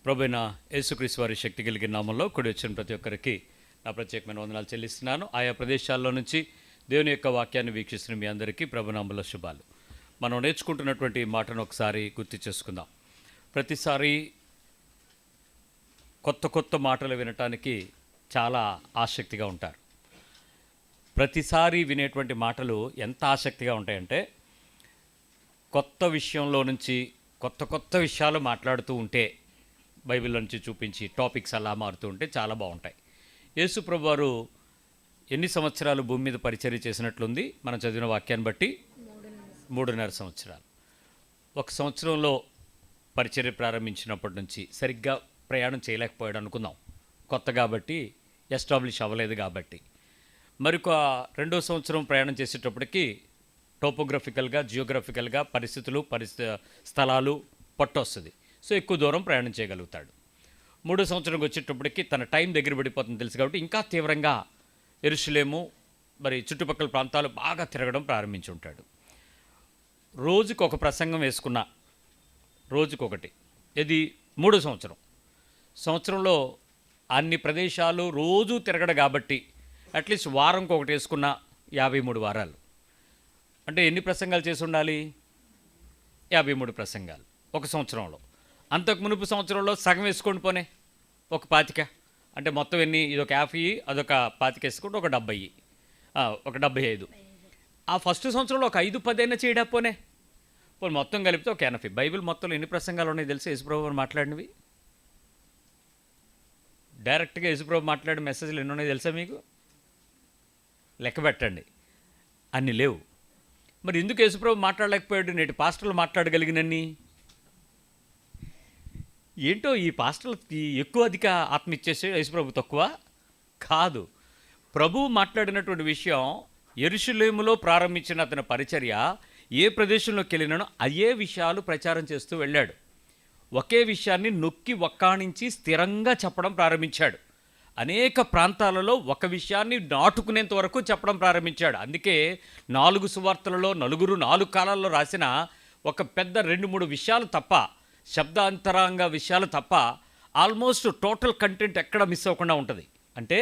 ప్రభువైన యేసుక్రీస్తు వారి శక్తి కలిగిన నామంలో కూడి వచ్చిన ప్రతి ఒక్కరికి నా ప్రత్యేకమైన వందనాలు చెల్లిస్తున్నాను. ఆయా ప్రదేశాల్లో నుంచి దేవుని యొక్క వాక్యాన్ని వీక్షిస్తున్న మీ అందరికీ ప్రభునామంలో శుభాలు. మనం నేర్చుకుంటున్నటువంటి మాటను ఒకసారి గుర్తు చేసుకుందాం. ప్రతిసారి కొత్త కొత్త మాటలు వినటానికి చాలా ఆసక్తిగా ఉంటారు. ప్రతిసారి వినేటువంటి మాటలు ఎంత ఆసక్తిగా ఉంటాయంటే, కొత్త విషయంలో నుంచి కొత్త విషయాలు మాట్లాడుతూ ఉంటే, బైబిల్ నుంచి చూపించి టాపిక్స్ అలా మారుతూ ఉంటే చాలా బాగుంటాయి. యేసు ప్రభు వారు ఎన్ని సంవత్సరాలు భూమి మీద పరిచర్య చేసినట్లుంది మనం చదివిన వాక్యాన్ని బట్టి? 3.5 సంవత్సరాలు. ఒక సంవత్సరంలో పరిచర్య ప్రారంభించినప్పటి నుంచి సరిగ్గా ప్రయాణం చేయలేకపోయాడు అనుకుందాం, కొత్త కాబట్టి, ఎస్టాబ్లిష్ అవ్వలేదు కాబట్టి. మరొక 2వ సంవత్సరం ప్రయాణం చేసేటప్పటికి టోపోగ్రఫికల్గా, జియోగ్రఫికల్గా పరిస్థితులు స్థలాలు పట్టొస్తుంది. సో ఎక్కువ దూరం ప్రయాణం చేయగలుగుతాడు. 3వ సంవత్సరంకి వచ్చేటప్పటికి తన టైం దగ్గర పడిపోతుంది తెలుసు కాబట్టి ఇంకా తీవ్రంగా యెరూషలేము మరి చుట్టుపక్కల ప్రాంతాలు బాగా తిరగడం ప్రారంభించి ఉంటాడు. రోజుకు ఒక ప్రసంగం వేసుకున్న, రోజుకొకటి. ఇది 3వ సంవత్సరంలో అన్ని ప్రదేశాలు రోజు తిరగడు కాబట్టి అట్లీస్ట్ వారంకి ఒకటి వేసుకున్న 53 వారాలు. అంటే ఎన్ని ప్రసంగాలు చేసి ఉండాలి? 53 ప్రసంగాలు ఒక సంవత్సరంలో. అంతకు మునుపు సంవత్సరంలో సగం వేసుకోండి పోనే, ఒక 25. అంటే మొత్తం ఎన్ని? ఇదొక 50, అదొక 25 వేసుకుంటే ఒక 70, ఒక 75. ఆ ఫస్ట్ సంవత్సరంలో ఒక 5-10 అయినా చేయడా పోనే, మొత్తం కలిపితే ఒక 80. బైబిల్ మొత్తంలో ఎన్ని ప్రసంగాలు ఉన్నాయి తెలుసా యేసుప్రభు మాట్లాడినవి? డైరెక్ట్గా యేసుప్రభు మాట్లాడిన మెసేజ్లు ఎన్ని ఉన్నాయి తెలుసా మీకు? లెక్క పెట్టండి, అన్ని లేవు. మరి ఎందుకు యేసుప్రభు మాట్లాడలేకపోయాడు? నేటి పాస్టర్లు మాట్లాడగలిగినన్ని. ఏంటో ఈ పాస్టర్లకి ఎక్కువ అధిక ఆత్మ ఇచ్చేసే, యేసుప్రభు తక్కువ కాదు. ప్రభువు మాట్లాడినటువంటి విషయం యెరూషలేములో ప్రారంభించిన అతని పరిచర్య ఏ ప్రదేశంలోకి వెళ్ళినానో అయ్యే విషయాలు ప్రచారం చేస్తూ వెళ్ళాడు. ఒకే విషయాన్ని నొక్కి వక్కాణించి స్థిరంగా చెప్పడం ప్రారంభించాడు. అనేక ప్రాంతాలలో ఒక విషయాన్ని నాటుకునేంత వరకు చెప్పడం ప్రారంభించాడు. అందుకే 4 సువార్తలలో 4 కాలాల్లో రాసిన ఒక పెద్ద 2-3 విషయాలు తప్ప, శబ్దాంతరాంగ విషయాలు తప్ప ఆల్మోస్ట్ టోటల్ కంటెంట్ ఎక్కడ మిస్ అవ్వకుండా ఉంటుంది. అంటే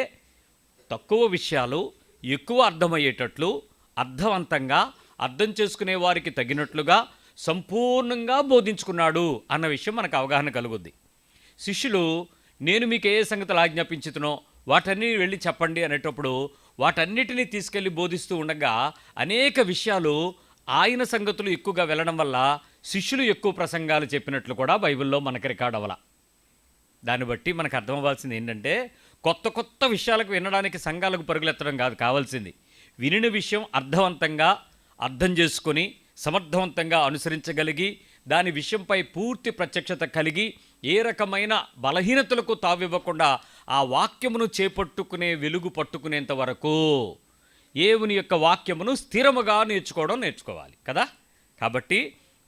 తక్కువ విషయాలు ఎక్కువ అర్థమయ్యేటట్లు, అర్థవంతంగా, అర్థం చేసుకునే వారికి తగినట్లుగా సంపూర్ణంగా బోధించుకున్నాడు అన్న విషయం మనకు అవగాహన కలుగుద్ది. శిష్యులు, నేను మీకు ఏ సంగతులు ఆజ్ఞాపించుతునో వాటన్నీ వెళ్ళి చెప్పండి అనేటప్పుడు వాటన్నిటినీ తీసుకెళ్ళి బోధిస్తూ ఉండగా అనేక విషయాలు ఆయన సంగతులు ఎక్కువగా వెళ్ళడం వల్ల శిష్యులు ఎక్కువ ప్రసంగాలు చెప్పినట్లు కూడా బైబిల్లో మనకు రికార్డ్ అవ్వాల. దాన్ని బట్టి మనకు అర్థం అవ్వాల్సింది ఏంటంటే, కొత్త విషయాలకు వినడానికి సంఘాలకు పరుగులెత్తడం కాదు కావాల్సింది. వినిన విషయం అర్థవంతంగా అర్థం చేసుకొని సమర్థవంతంగా అనుసరించగలిగి దాని విషయంపై పూర్తి ప్రత్యక్షత కలిగి ఏ రకమైన బలహీనతలకు తావివ్వకుండా ఆ వాక్యమును చేపట్టుకునే వెలుగు పట్టుకునేంత వరకు దేవుని యొక్క వాక్యమును స్థిరముగా నేర్చుకోవాలి కదా. కాబట్టి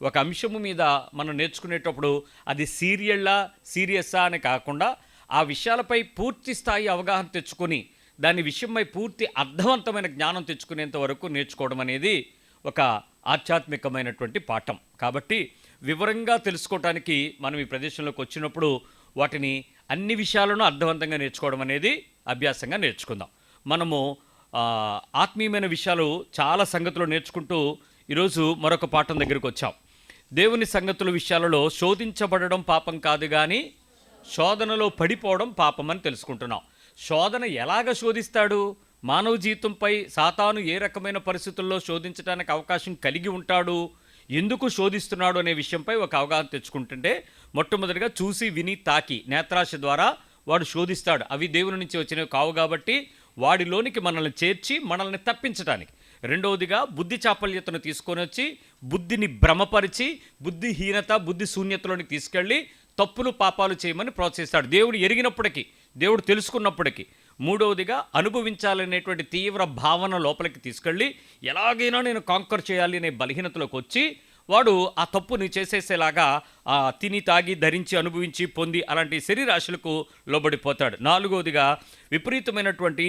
ఒక అంశము మీద మనం నేర్చుకునేటప్పుడు అది సీరియస్సా అని కాకుండా ఆ విషయాలపై పూర్తి స్థాయి అవగాహన తెచ్చుకొని దాని విషయంపై పూర్తి అర్థవంతమైన జ్ఞానం తెచ్చుకునేంత వరకు నేర్చుకోవడం అనేది ఒక ఆధ్యాత్మికమైనటువంటి పాఠం. కాబట్టి వివరంగా తెలుసుకోవటానికి మనం ఈ ప్రదేశంలోకి వచ్చినప్పుడు వాటిని అన్ని విషయాలను అర్థవంతంగా నేర్చుకోవడం అనేది అభ్యాసంగా నేర్చుకుందాం. మనము ఆత్మీయమైన విషయాలు చాలా సంగతులు నేర్చుకుంటూ ఈరోజు మరొక పాఠం దగ్గరికి వచ్చాం. దేవుని సంగతుల విషయాలలో శోధించబడడం పాపం కాదు కానీ శోధనలో పడిపోవడం పాపం అని తెలుసుకుంటున్నాం. శోధన ఎలాగ శోధిస్తాడు? మానవ జీవితంపై సాతాను ఏ రకమైన పరిస్థితుల్లో శోధించడానికి అవకాశం కలిగి ఉంటాడు, ఎందుకు శోధిస్తున్నాడు అనే విషయంపై ఒక అవగాహన తెచ్చుకుంటుంటే, మొట్టమొదటిగా చూసి విని తాకి నేత్రాశ ద్వారా వాడు శోధిస్తాడు. అవి దేవుని నుంచి వచ్చినవి కావు కాబట్టి వాడిలోనికి మనల్ని చేర్చి మనల్ని తప్పించడానికి. రెండవదిగా బుద్ధి చాపల్యతను తీసుకొని వచ్చి బుద్ధిని భ్రమపరిచి బుద్ధిహీనత, బుద్ధి శూన్యతలోనికి తీసుకెళ్ళి తప్పులు పాపాలు చేయమని ప్రోత్సహిస్తాడు. దేవుడు ఎరిగినప్పటికీ, దేవుడు తెలుసుకున్నప్పటికీ. మూడవదిగా అనుభవించాలనేటువంటి తీవ్ర భావన లోపలికి తీసుకెళ్ళి ఎలాగైనా నేను కాంకర్ చేయాలి అనే బలహీనతలోకి వచ్చి వాడు ఆ తప్పుని చేసేసేలాగా తిని తాగి ధరించి అనుభవించి పొంది అలాంటి శరీరాశలకు లోబడిపోతాడు. నాలుగవదిగా విపరీతమైనటువంటి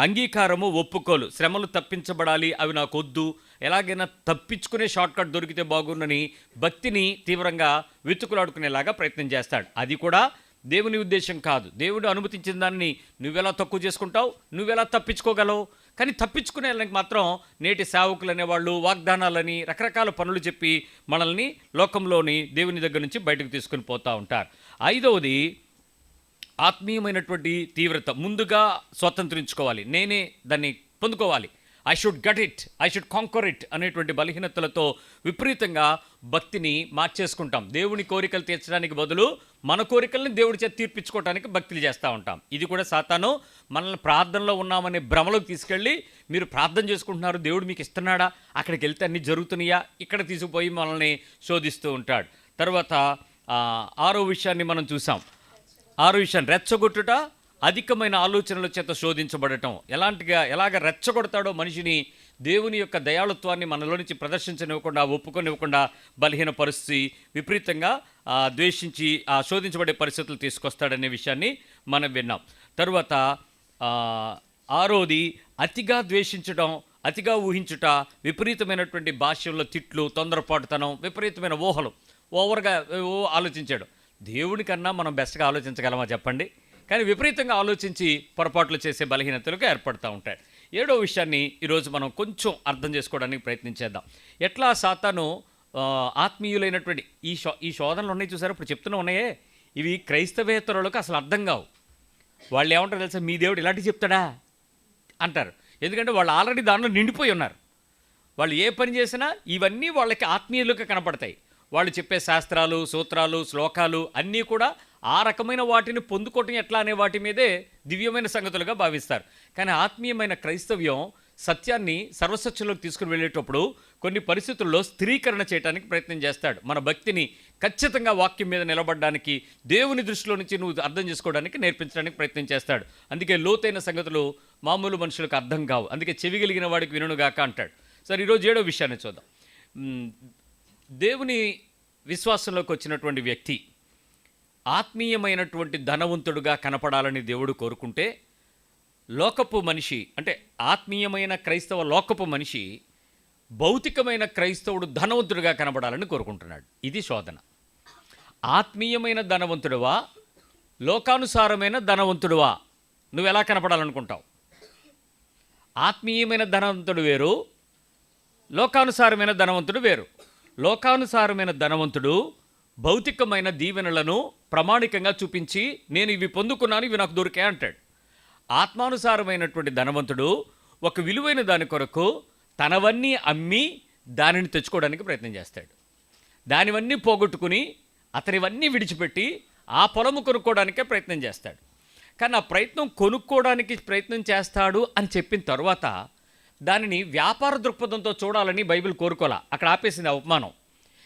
అంగీకారము, ఒప్పుకోలు. శ్రమలు తప్పించబడాలి, అవి నాకు వద్దు, ఎలాగైనా తప్పించుకునే షార్ట్కట్ దొరికితే బాగుండని భక్తిని తీవ్రంగా వెతుకులాడుకునేలాగా ప్రయత్నం చేస్తాడు. అది కూడా దేవుని ఉద్దేశం కాదు. దేవుడు అనుమతించిన దాన్ని నువ్వెలా తక్కువ చేసుకుంటావు, నువ్వెలా తప్పించుకోగలవు? కానీ తప్పించుకునే వాళ్ళకి మాత్రం నేటి సేవకులు అనేవాళ్ళు వాగ్దానాలని రకరకాల పనులు చెప్పి మనల్ని లోకంలోని దేవుని దగ్గర నుంచి బయటకు తీసుకుని పోతూ ఉంటారు. ఐదవది ఆత్మీయమైనటువంటి తీవ్రత. ముందుగా స్వతంత్రించుకోవాలి, నేనే దాన్ని పొందుకోవాలి. I should got it, I should canker it అనేటువంటి బలహీనతలతో విపరీతంగా భక్తిని మార్చేసుకుంటాం. దేవుని కోరికలు తీర్చడానికి బదులు మన కోరికల్ని దేవుడి చేత తీర్పించుకోవడానికి భక్తులు చేస్తూ ఉంటాం. ఇది కూడా సాతాను మనల్ని ప్రార్థనలో ఉన్నామనే భ్రమలోకి తీసుకెళ్ళి, మీరు ప్రార్థన చేసుకుంటున్నారు, దేవుడు మీకు ఇస్తున్నాడా, అక్కడికి వెళ్తే అన్నీ జరుగుతున్నాయా, ఇక్కడ తీసుకుపోయి మనల్ని శోధిస్తూ ఉంటాడు. తర్వాత ఆరో విషయాన్ని మనం చూసాం. ఆరో విషయం రెచ్చగొట్టుట, అధికమైన ఆలోచనల చేత శోధించబడటం. ఎలాగ రెచ్చగొడతాడో మనిషిని, దేవుని యొక్క దయాళుత్వాన్ని మనలో నుంచి ప్రదర్శించనివ్వకుండా, ఒప్పుకొనివ్వకుండా బలహీన పరిస్థితి, విపరీతంగా ద్వేషించి శోధించబడే పరిస్థితులు తీసుకొస్తాడనే విషయాన్ని మనం విన్నాం. తరువాత ఆరోది అతిగా ద్వేషించడం, అతిగా ఊహించుట, విపరీతమైనటువంటి భాష్యంలో తిట్లు, తొందరపాటుతనం, విపరీతమైన ఊహలు, ఓవర్గా ఆలోచించాడు. దేవుడి కన్నా మనం బెస్ట్గా ఆలోచించగలమా చెప్పండి? కానీ విపరీతంగా ఆలోచించి పొరపాట్లు చేసే బలహీనతలుగా ఏర్పడుతూ ఉంటాయి. ఏడో విషయాన్ని ఈరోజు మనం కొంచెం అర్థం చేసుకోవడానికి ప్రయత్నించేద్దాం. ఎట్లా సాతాను ఆత్మీయులైనటువంటి ఈ శోధనలు ఉన్నాయి చూసారు, ఇప్పుడు చెప్తూనే ఉన్నాయే, ఇవి క్రైస్తవేతరులకు అసలు అర్థం కావు. వాళ్ళు ఏమంటారు తెలుసా, మీ దేవుడు ఇలాంటివి చెప్తాడా అంటారు. ఎందుకంటే వాళ్ళు ఆల్రెడీ దానిలో నిండిపోయి ఉన్నారు. వాళ్ళు ఏ పని చేసినా ఇవన్నీ వాళ్ళకి ఆత్మీయులుగా కనపడతాయి. వాళ్ళు చెప్పే శాస్త్రాలు, సూత్రాలు, శ్లోకాలు అన్నీ కూడా ఆ రకమైన వాటిని పొందుకోవటం ఎట్లా అనే వాటి మీదే దివ్యమైన సంగతులుగా భావిస్తారు. కానీ ఆత్మీయమైన క్రైస్తవ్యం సత్యాన్ని సర్వసత్యంలోకి తీసుకుని వెళ్ళేటప్పుడు కొన్ని పరిస్థితుల్లో స్థిరీకరణ చేయడానికి ప్రయత్నం చేస్తాడు. మన భక్తిని ఖచ్చితంగా వాక్యం మీద నిలబడడానికి, దేవుని దృష్టిలో నుంచి నువ్వు అర్థం చేసుకోవడానికి నేర్పించడానికి ప్రయత్నం చేస్తాడు. అందుకే లోతైన సంగతులు మామూలు మనుషులకు అర్థం కావు. అందుకే చెవిగలిగిన వాడికి వినుగాక అంటాడు. సరే, ఈరోజు ఏడో విషయాన్ని చూద్దాం. దేవుని విశ్వాసంలోకి వచ్చినటువంటి వ్యక్తి ఆత్మీయమైనటువంటి ధనవంతుడుగా కనపడాలని దేవుడు కోరుకుంటే, లోకపు మనిషి అంటే ఆత్మీయమైన క్రైస్తవ లోకపు మనిషి భౌతికమైన క్రైస్తవుడు ధనవంతుడిగా కనపడాలని కోరుకుంటున్నాడు. ఇది శోధన. ఆత్మీయమైన ధనవంతుడువా, లోకానుసారమైన ధనవంతుడువా, నువ్వు ఎలా కనపడాలనుకుంటావు? ఆత్మీయమైన ధనవంతుడు వేరు, లోకానుసారమైన ధనవంతుడు వేరు. లోకానుసారమైన ధనవంతుడు భౌతికమైన దీవెనలను ప్రామాణికంగా చూపించి, నేను ఇవి పొందుకున్నాను, ఇవి నాకు దొరికాయి అంటాడు. ఆత్మానుసారమైనటువంటి ధనవంతుడు ఒక విలువైన దాని కొరకు తనవన్నీ అమ్మి దానిని తెచ్చుకోవడానికి ప్రయత్నం చేస్తాడు. దానివన్నీ పోగొట్టుకుని అతనివన్నీ విడిచిపెట్టి ఆ పొలము కొనుక్కోవడానికే ప్రయత్నం చేస్తాడు. కానీ ఆ ప్రయత్నం కొనుక్కోవడానికి ప్రయత్నం చేస్తాడు అని చెప్పిన తర్వాత దానిని వ్యాపార దృక్పథంతో చూడాలని బైబిల్ కోరుకోలే, అక్కడ ఆపేసింది ఆ ఉపమానం.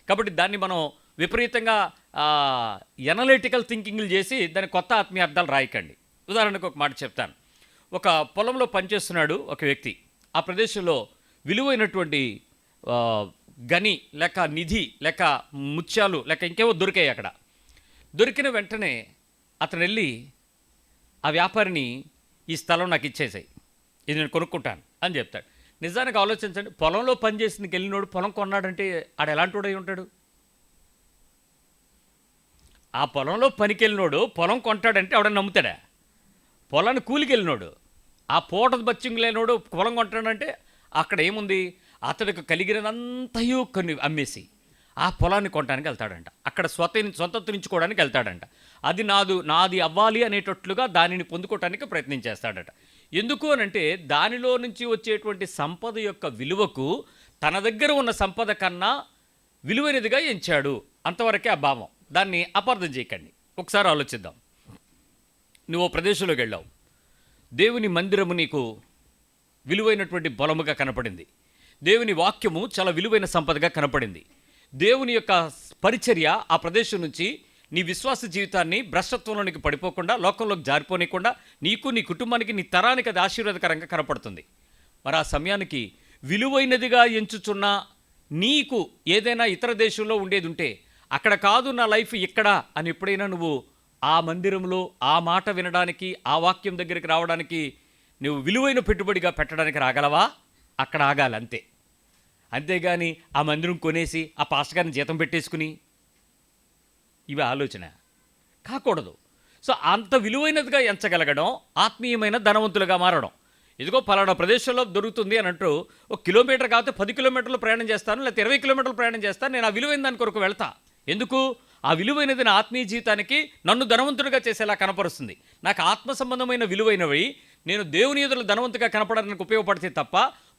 కాబట్టి దాన్ని మనం విపరీతంగా ఎనలిటికల్ థింకింగ్లు చేసి దాని కొత్త ఆత్మీయ అర్థాలు రాయకండి. ఉదాహరణకు ఒక మాట చెప్తాను. ఒక పొలంలో పనిచేస్తున్నాడు ఒక వ్యక్తి. ఆ ప్రదేశంలో విలువైనటువంటి గని లేక నిధి లేక ముత్యాలు లేక ఇంకేవో దొరికాయి. అక్కడ దొరికిన వెంటనే అతను వెళ్ళి ఆ వ్యాపారిని, ఈ స్థలం నాకు ఇచ్చేసాయి, ఇది నేను కొనుక్కుంటాను అని చెప్తాడు. నిజానికి ఆలోచించండి, పొలంలో పనిచేసిన వెళ్ళినోడు పొలం కొన్నాడంటే ఆడు ఎలాంటి వాడై ఉంటాడు? ఆ పొలంలో పనికి వెళ్ళినోడు పొలం కొంటాడంటే ఆవిడని నమ్ముతాడా? పొలాన్ని కూలికి వెళ్ళినోడు, ఆ పూట బచ్చింగ్ లేనోడు పొలం కొంటాడంటే అక్కడ ఏముంది? అతడికి కలిగినంతయు కొన్ని అమ్మేసి ఆ పొలాన్ని కొనడానికి వెళ్తాడంట. అక్కడ స్వతంత్రించుకోవడానికి వెళ్తాడంట. అది నాది అవ్వాలి అనేటట్లుగా దానిని పొందుకోవటానికి ప్రయత్నం చేస్తాడట. ఎందుకు అనంటే దానిలో నుంచి వచ్చేటువంటి సంపద యొక్క విలువకు తన దగ్గర ఉన్న సంపద కన్నా విలువైనదిగా ఎంచాడు. అంతవరకే ఆ భావం. దాన్ని అపార్థం చేయకండి. ఒకసారి ఆలోచిద్దాం. నువ్వు ప్రదేశంలోకి వెళ్ళావు, దేవుని మందిరము నీకు విలువైనటువంటి బలముగా కనపడింది, దేవుని వాక్యము చాలా విలువైన సంపదగా కనపడింది. దేవుని యొక్క పరిచర్య ఆ ప్రదేశం నుంచి నీ విశ్వాస జీవితాన్ని భ్రష్టత్వంలోనికి పడిపోకుండా, లోకంలోకి జారిపోనికుండా నీకు, నీ కుటుంబానికి, నీ తరానికి అది ఆశీర్వాదకరంగా కనపడుతుంది. మరి ఆ సమయానికి విలువైనదిగా ఎంచుచున్న నీకు ఏదైనా ఇతర దేశంలో ఉండేది ఉంటే, అక్కడ కాదు నా లైఫ్ ఇక్కడ అని ఎప్పుడైనా నువ్వు ఆ మందిరంలో ఆ మాట వినడానికి, ఆ వాక్యం దగ్గరికి రావడానికి నువ్వు విలువైన పెట్టుబడిగా పెట్టడానికి రాగలవా? అక్కడ ఆగాలి అంతే. అంతేగాని ఆ మందిరం కొనేసి ఆ పాస్టర్ గారిని జీతం పెట్టేసుకుని, ఇవి ఆలోచన కాకూడదు. సో అంత విలువైనదిగా ఎంచగలగడం ఆత్మీయమైన ధనవంతులుగా మారడం. ఇదిగో పలానా ప్రదేశంలో దొరుకుతుంది అని అంటూ ఒక కిలోమీటర్ కాకపోతే 10 కిలోమీటర్లు ప్రయాణం చేస్తాను, లేకపోతే 20 కిలోమీటర్లు ప్రయాణం చేస్తాను, నేను ఆ విలువైన దాని కొరకు వెళ్తా. ఎందుకు? ఆ విలువైనది నా ఆత్మీయ జీవితానికి నన్ను ధనవంతుడిగా చేసేలా కనపరుస్తుంది. నాకు ఆత్మ సంబంధమైన విలువైనవి నేను దేవుని ఎదురు ధనవంతుగా కనపడడానికి ఉపయోగపడితే తప్ప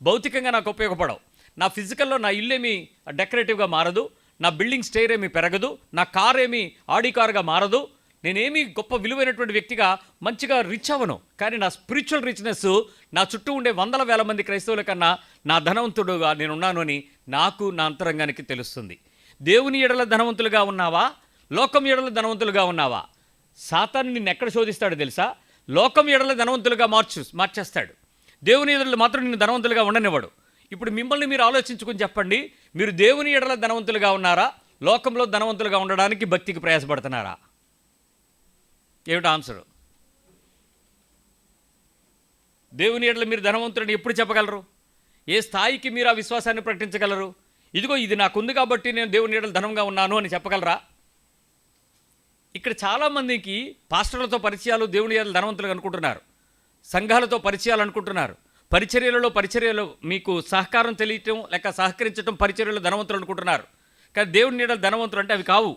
భౌతికంగా నాకు ఉపయోగపడవు. నా ఫిజికల్లో నా ఇల్లు ఏమీ డెకరేటివ్గా మారదు, నా బిల్డింగ్ స్టైర్ ఏమీ పెరగదు, నా కార్ ఏమీ ఆడి కారుగా మారదు, నేనేమీ గొప్ప విలువైనటువంటి వ్యక్తిగా మంచిగా రిచ్ అవ్వను. కానీ నా స్పిరిచువల్ రిచ్నెస్ నా చుట్టూ ఉండే వందల వేల మంది క్రైస్తవుల కన్నా నా ధనవంతుడుగా నేనున్నాను అని నాకు నా అంతరంగానికి తెలుస్తుంది. దేవుని ఎడల ధనవంతులుగా ఉన్నావా, లోకం ఎడల ధనవంతులుగా ఉన్నావా? సాతాను నిన్ను ఎక్కడ శోధిస్తాడో తెలుసా? లోకం ఎడల ధనవంతులుగా మార్చేస్తాడు. దేవుని ఎడల మాత్రం నిన్ను ధనవంతులుగా ఉండనివ్వడు. ఇప్పుడు మిమ్మల్ని మీరు ఆలోచించుకుని చెప్పండి, మీరు దేవుని ఎడల ధనవంతులుగా ఉన్నారా, లోకంలో ధనవంతులుగా ఉండడానికి భక్తికి ప్రయాసపడుతున్నారా? ఏమిటి ఆన్సరు? దేవుని ఎడల మీరు ధనవంతులని ఎప్పుడు చెప్పగలరు? ఏ స్థాయికి మీరు ఆ విశ్వాసాన్ని ప్రకటించగలరు? ఇదిగో ఇది నాకుంది కాబట్టి నేను దేవుని ఎడల ధనంగా ఉన్నాను అని చెప్పగలరా? ఇక్కడ చాలామందికి పాస్టర్లతో పరిచయాలు దేవుని ఎడల ధనవంతులుగా అనుకుంటున్నారు, సంఘాలతో పరిచయాలు అనుకుంటున్నారు, పరిచర్యలో మీకు సహకారం తెలియటం లేక సహకరించడం పరిచర్యలో ధనవంతులు అనుకుంటున్నారు. కానీ దేవుని ఎడల ధనవంతులు అంటే అవి కావు.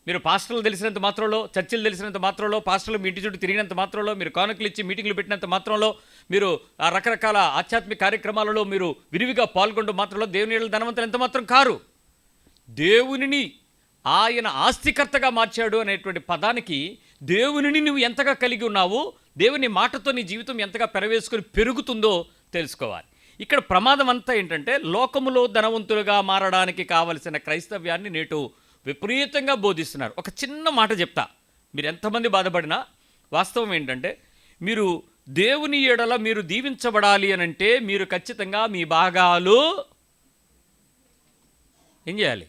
మీరు పాస్టర్లు తెలిసినంత మాత్రంలో, చర్చిలు తెలిసినంత మాత్రంలో, పాస్టర్లు మీ ఇంటి చుట్టూ తిరిగినంత మాత్రంలో, మీరు కానుకలు ఇచ్చి మీటింగ్లు పెట్టినంత మాత్రంలో, మీరు ఆ రకరకాల ఆధ్యాత్మిక కార్యక్రమాలలో మీరు విరివిగా పాల్గొనడం మాత్రంలో దేవుని ఎడల ధనవంతులు ఎంత మాత్రం కారు. దేవునిని ఆయన ఆస్తికర్తగా మార్చాడు అనేటువంటి పదానికి దేవునిని నువ్వు ఎంతగా కలిగి ఉన్నావు, దేవుని మాటతో నీ జీవితం ఎంతగా పెరవేసుకొని పెరుగుతుందో తెలుసుకోవాలి. ఇక్కడ ప్రమాదం అంతా ఏంటంటే లోకములో ధనవంతులుగా మారడానికి కావలసిన క్రైస్తవ్యాన్ని నేటు విపరీతంగా బోధిస్తున్నారు. ఒక చిన్న మాట చెప్తా, మీరు ఎంతమంది బాధపడినా వాస్తవం ఏంటంటే మీరు దేవుని ఎడల మీరు దీవించబడాలి అనంటే మీరు ఖచ్చితంగా మీ భాగాలు ఏం చేయాలి?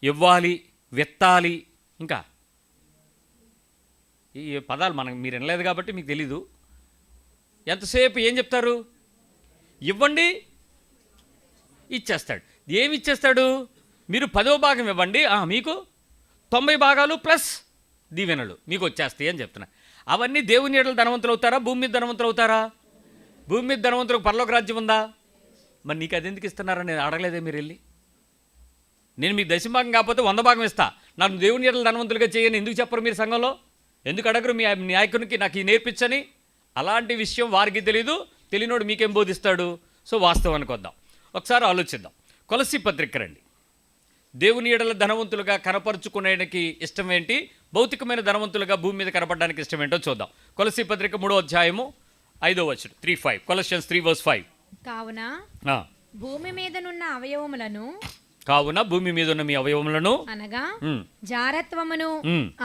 ఇవ్వాలి, విత్తాలి. ఇంకా ఈ పదాలు మీరు వినలేదు కాబట్టి మీకు తెలీదు. ఎంతసేపు ఏం చెప్తారు? ఇవ్వండి, ఇచ్చేస్తాడు. ఏమి ఇచ్చేస్తాడు? మీరు 10వ భాగం ఇవ్వండి, మీకు 90 భాగాలు ప్లస్ దీవెనలు మీకు వచ్చేస్తాయి అని చెప్తున్నా. అవన్నీ దేవుని ఎడల ధనవంతులు అవుతారా, భూమి మీద ధనవంతులు అవుతారా? భూమి మీద ధనవంతులకు పరలోక రాజ్యం ఉందా? మరి నీకు అది ఎందుకు ఇస్తున్నారని నేను అడగలేదే మీరు వెళ్ళి. నేను మీకు దశభాగం కాకపోతే 100 భాగం ఇస్తా, నాకు దేవుని ఎడల ధనవంతులుగా చేయని ఎందుకు చెప్పరు మీరు సంఘంలో? ఎందుకు అడగరు మీ నాయకునికి నాకు ఈ నేర్పించని? అలాంటి విషయం వారికి తెలీదు, తెలియనోడు మీకేం బోధిస్తాడు? సో వాస్తవానికి వద్దాం, ఒకసారి ఆలోచిద్దాం. కొలస్సీ పత్రిక రండి. దేవుని ఎడల ధనవంతులుగా కనపరుచుకునేకి ఇష్టం ఏంటి, భౌతికమైన ధనవంతులుగా భూమి మీద కనపడడానికి ఇష్టం ఏంటో చూద్దాం. కొలస్సీ పత్రిక 3వ అధ్యాయము 5వ వచనం 3:5 Colossians 3:5. కావున భూమి మీద ఉన్న మీ అవయవములను అనగా జారత్వమును,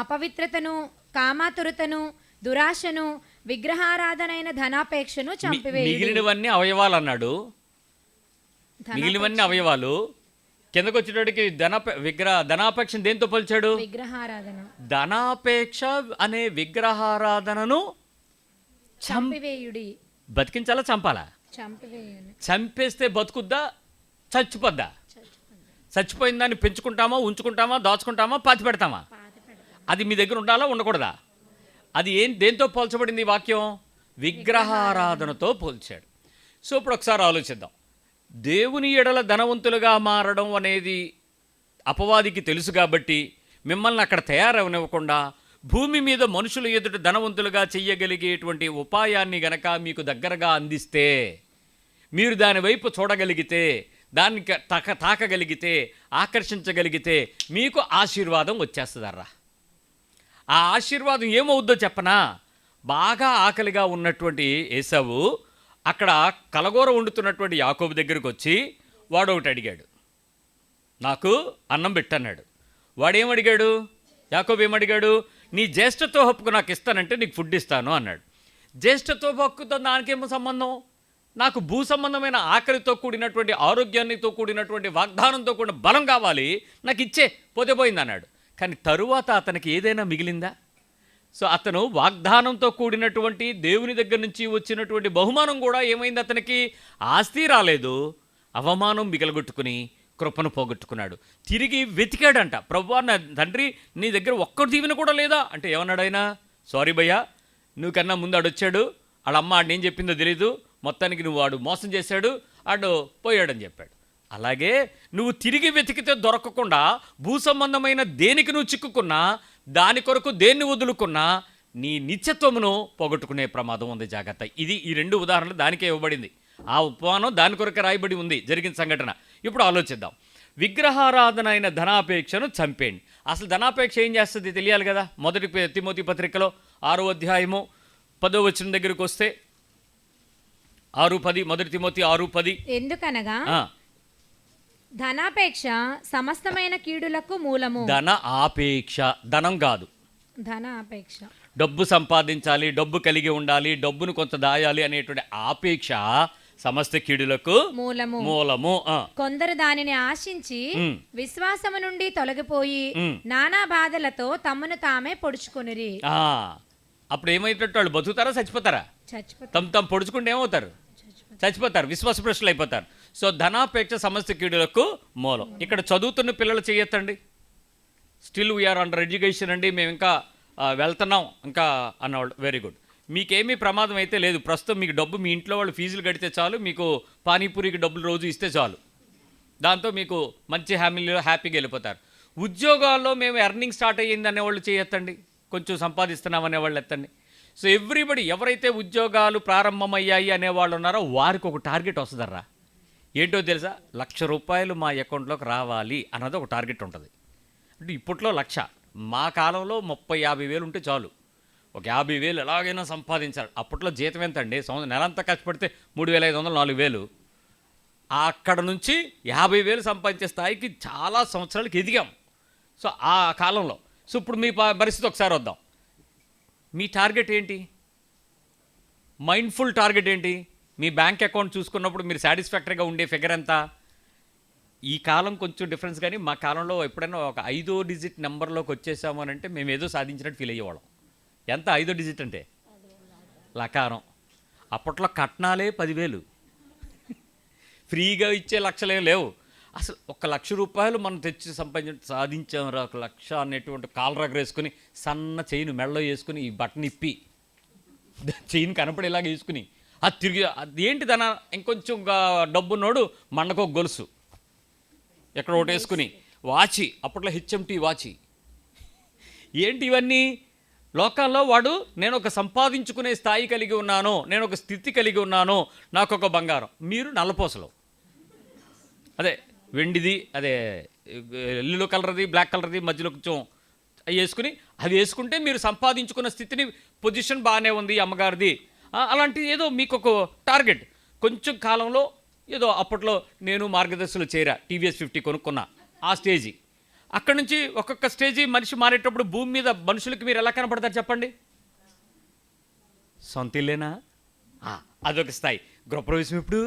అపవిత్రతను, కామాతురతను, దురాశను, విగ్రహారాధనైన ధనాపేక్షను చంపివేయుడి. మిగిలినవన్నీ అవయవాలు అన్నాడు. మిగిలినవన్నీ అవయవాలు. కిందకు వచ్చేటోడికి ధనాపేక్షను దేంతో పోల్చాడు? విగ్రహారాధన. ధనాపేక్ష అనే విగ్రహారాధనను చంపివేయుడి. బతికించాలా, చంపాలా? చంపివేయుడి. చంపేస్తే బతుకుద్దా, చచ్చిపోద్దా? చచ్చిపోయిన దాన్ని పెంచుకుంటామా, ఉంచుకుంటామా, దాచుకుంటామా, పాతి పెడతామా? అది మీ దగ్గర ఉండాలా, ఉండకూడదా? అది దేంతో పోల్చబడింది ఈ వాక్యం? విగ్రహారాధనతో పోల్చాడు. సో ఇప్పుడు ఒకసారి ఆలోచిద్దాం. దేవుని ఎడల ధనవంతులుగా మారడం అనేది అపవాదికి తెలుసు కాబట్టి మిమ్మల్ని అక్కడ తయారవనివ్వకుండా భూమి మీద మనుషుల ఎదుట ధనవంతులుగా చెయ్యగలిగేటువంటి ఉపాయాన్ని గనక మీకు దగ్గరగా అందిస్తే, మీరు దాని వైపు చూడగలిగితే, దాన్ని తాకగలిగితే, ఆకర్షించగలిగితే మీకు ఆశీర్వాదం వచ్చేస్తుందర్రా. ఆ ఆశీర్వాదం ఏమవుద్దో చెప్పనా? బాగా ఆకలిగా ఉన్నటువంటి ఏసావు అక్కడ కలగూర వండుతున్నటువంటి యాకోబు దగ్గరికి వచ్చి వాడు ఒకటి అడిగాడు, నాకు అన్నం పెట్టన్నాడు. వాడేమడిగాడు? యాకోబు ఏమడిగాడు? నీ జ్యేష్ఠత్వ హక్కు నాకు ఇస్తానంటే నీకు ఫుడ్ ఇస్తాను అన్నాడు. జ్యేష్ఠత్వ హక్కుతో దానికేమో సంబంధం? నాకు భూ సంబంధమైన ఆకలితో కూడినటువంటి, ఆరోగ్యాన్నితో కూడినటువంటి, వాగ్దానంతో కూడిన బలం కావాలి, నాకు ఇచ్చే, పోతే పోయింది అన్నాడు. కానీ తరువాత అతనికి ఏదైనా మిగిలిందా? సో అతను వాగ్దానంతో కూడినటువంటి దేవుని దగ్గర నుంచి వచ్చినటువంటి బహుమానం కూడా ఏమైంది? అతనికి ఆస్తి రాలేదు, అవమానం మిగలగొట్టుకుని కృపను పోగొట్టుకున్నాడు. తిరిగి వెతికాడంట. ప్రభువా, నా తండ్రి నీ దగ్గర ఒక్క దీవెన కూడా లేదా అంటే ఏమన్నాడు ఆయన? సారీ భయ్యా, నువ్వు కన్నా ముందు ఆడొచ్చాడు, వాళ్ళ అమ్మ ఆడిని ఏం చెప్పిందో తెలీదు, మొత్తానికి నువ్వు వాడు మోసం చేశాడు, ఆడు పోయాడని చెప్పాడు. అలాగే నువ్వు తిరిగి వెతికితే దొరకకుండా భూ సంబంధమైన దేనికి నువ్వు చిక్కుకున్నా, దాని కొరకు దేన్ని వదులుకున్నా నీ నిత్యత్వమును పోగొట్టుకునే ప్రమాదం ఉంది, జాగ్రత్త. ఇది ఈ 2 ఉదాహరణలు దానికే ఇవ్వబడింది. ఆ ఉపమానం దాని కొరకు రాయబడి ఉంది, జరిగిన సంఘటన. ఇప్పుడు ఆలోచిద్దాం. విగ్రహారాధన అయిన ధనాపేక్షను చంపేయండి. అసలు ధనాపేక్ష ఏం చేస్తుంది తెలియాలి కదా. మొదటి తిమోతి పత్రికలో 6వ అధ్యాయము 10వ వచనం దగ్గరికి వస్తే 6:10, మొదటి తిమోతి 6:10. ఎందుకనగా ధనాపేక్ష సమస్తమైన కీడులకు మూలము. ధన ఆపేక్ష, ధనం కాదు, ధనాపేక్ష. డబ్బు సంపాదించాలి, డబ్బు కలిగి ఉండాలి, డబ్బును కొంత దాయాలి అనేటువంటి ఆపేక్ష సమస్త కీడులకు మూలము. కొందరు దానిని ఆశించి విశ్వాసము నుండి తొలగిపోయి నానా బాధలతో తమను తామే పొడుచుకొనిరి. అప్పుడు ఏమైనట్టు? వాళ్ళు బతుకుతారా చచ్చిపోతారా? తమ పొడుచుకుంటే ఏమవుతారు? చచ్చిపోతారు, విశ్వాస భ్రష్టులు అయిపోతారు. సో ధనాపేక్ష సమస్త కీడులకు మూలం. ఇక్కడ చదువుతున్న పిల్లలు చేయొద్దండి. స్టిల్ వీఆర్ అండర్ ఎడ్యుకేషన్ అండి, మేము ఇంకా వెళ్తున్నాం ఇంకా అన్నవాళ్ళు, వెరీ గుడ్. మీకేమీ ప్రమాదం అయితే లేదు. ప్రస్తుతం మీకు డబ్బు మీ ఇంట్లో వాళ్ళు ఫీజులు కడితే చాలు, మీకు పానీపూరికి డబ్బులు రోజు ఇస్తే చాలు, దాంతో మీకు మంచి హ్యాపీగా వెళ్ళిపోతారు. ఉద్యోగాల్లో మేము ఎర్నింగ్ స్టార్ట్ అయ్యింది అనేవాళ్ళు చేయొద్దండి, కొంచెం సంపాదిస్తున్నాం అనేవాళ్ళు ఎత్తండి. సో ఎవ్రీబడి ఎవరైతే ఉద్యోగాలు ప్రారంభమయ్యాయి అనేవాళ్ళు ఉన్నారో వారికి ఒక టార్గెట్ వస్తుందర్రా. ఏంటో తెలుసా? ₹1,00,000 మా అకౌంట్లోకి రావాలి అన్నది ఒక టార్గెట్ ఉంటుంది. అంటే ఇప్పట్లో 1,00,000, మా కాలంలో 30-50 వేలు ఉంటే చాలు. ఒక 50 వేలు ఎలాగైనా సంపాదించాలి. అప్పట్లో జీతం ఎంత అండి? నెలంతా కష్టపడితే 3,500, 4,000. అక్కడ నుంచి 50 వేలు సంపాదించే స్థాయికి చాలా సంవత్సరాలకి ఎదిగాం. సో ఆ కాలంలో. సో ఇప్పుడు మీ పరిస్థితి ఒకసారి వద్దాం. మీ టార్గెట్ ఏంటి? మైండ్ఫుల్ టార్గెట్ ఏంటి? మీ బ్యాంక్ అకౌంట్ చూసుకున్నప్పుడు మీరు సాటిస్ఫాక్టరీగా ఉండే ఫిగర్ ఎంత? ఈ కాలం కొంచెం డిఫరెన్స్, కానీ మా కాలంలో ఎప్పుడైనా ఒక 5వ డిజిట్ నెంబర్లోకి వచ్చేసాము అని అంటే మేము ఏదో సాధించినట్టు ఫీల్ అయ్యేవాళ్ళం. ఎంత 5వ డిజిట్ అంటే? లకారం. అప్పట్లో కట్నాలే 10,000, ఫ్రీగా ఇచ్చే లక్షలేం లేవు. అసలు ₹1,00,000 మనం తెచ్చి సాధించాం రా, 1,00,000 అనేటువంటి కాలర్ వేసుకుని సన్న చైన్ మెడలో వేసుకుని ఈ బటన్ ఇప్పి చైన్ కనపడేలాగా వేసుకుని అది తిరిగి అది ఏంటి దాని ఇంకొంచెం డబ్బున్నోడు మండకో గొలుసు ఎక్కడ ఒకటి వేసుకుని వాచి, అప్పట్లో HMT వాచి. ఏంటి ఇవన్నీ? లోకాల్లో వాడు నేను ఒక సంపాదించుకునే స్థాయి కలిగి ఉన్నాను, నేను ఒక స్థితి కలిగి ఉన్నాను, నాకు ఒక బంగారం. మీరు నల్లపోసలు, అదే వెండిది, అదే ఎల్లో కలర్ది, బ్లాక్ కలర్ది, మధ్యలో కొంచెం అవి వేసుకుని అవి వేసుకుంటే మీరు సంపాదించుకున్న స్థితిని పొజిషన్ బాగానే ఉంది అమ్మగారిది. అలాంటి ఏదో మీకు ఒక టార్గెట్. కొంచెం కాలంలో ఏదో అప్పట్లో నేను మార్గదర్శిలో చేరా, TVS 50 కొనుక్కున్నా, ఆ స్టేజీ. అక్కడి నుంచి ఒక్కొక్క స్టేజీ మనిషి మారేటప్పుడు భూమి మీద మనుషులకి మీరు ఎలా కనపడతారు చెప్పండి? సొంత ఇల్లేనా? అదొక స్థాయి. గృహప్రవేశం ఎప్పుడు?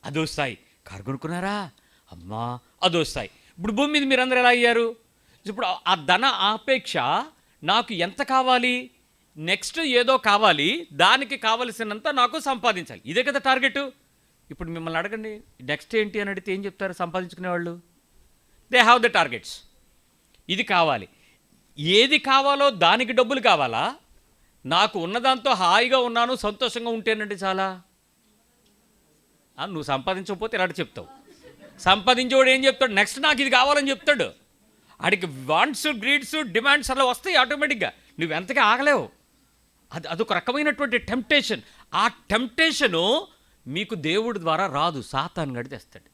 అదో స్థాయి. కారు కొనుక్కున్నారా? అమ్మా, అదో స్థాయి. ఇప్పుడు భూమి మీద మీరందరూ ఎలా అయ్యారు? ఇప్పుడు ఆ ధన ఆపేక్ష, నాకు ఎంత కావాలి, నెక్స్ట్ ఏదో కావాలి, దానికి కావలసినంత నాకు సంపాదించాలి, ఇదే కదా టార్గెట్. ఇప్పుడు మిమ్మల్ని అడగండి, నెక్స్ట్ ఏంటి అని అడిగితే ఏం చెప్తారు సంపాదించుకునే వాళ్ళు? They have the targets. ఇది కావాలి. ఏది కావాలో దానికి డబ్బులు కావాలా? నాకు ఉన్నదాంతో హాయిగా ఉన్నాను, సంతోషంగా ఉంటేనండి చాలా. నువ్వు సంపాదించకపోతే ఇలాంటి చెప్తావు. సంపాదించేవాడు ఏం చెప్తాడు? నెక్స్ట్ నాకు ఇది కావాలని చెప్తాడు. ఆడికి వాంట్స్, గ్రీడ్స్, డిమాండ్స్ అలా వస్తాయి ఆటోమేటిక్గా. నువ్వు ఎంతగా ఆగలేవు. అదొక రకమైనటువంటి టెంప్టేషన్. ఆ టెంప్టేషను మీకు దేవుడి ద్వారా రాదు, సాతాను గడి తెస్తాడు.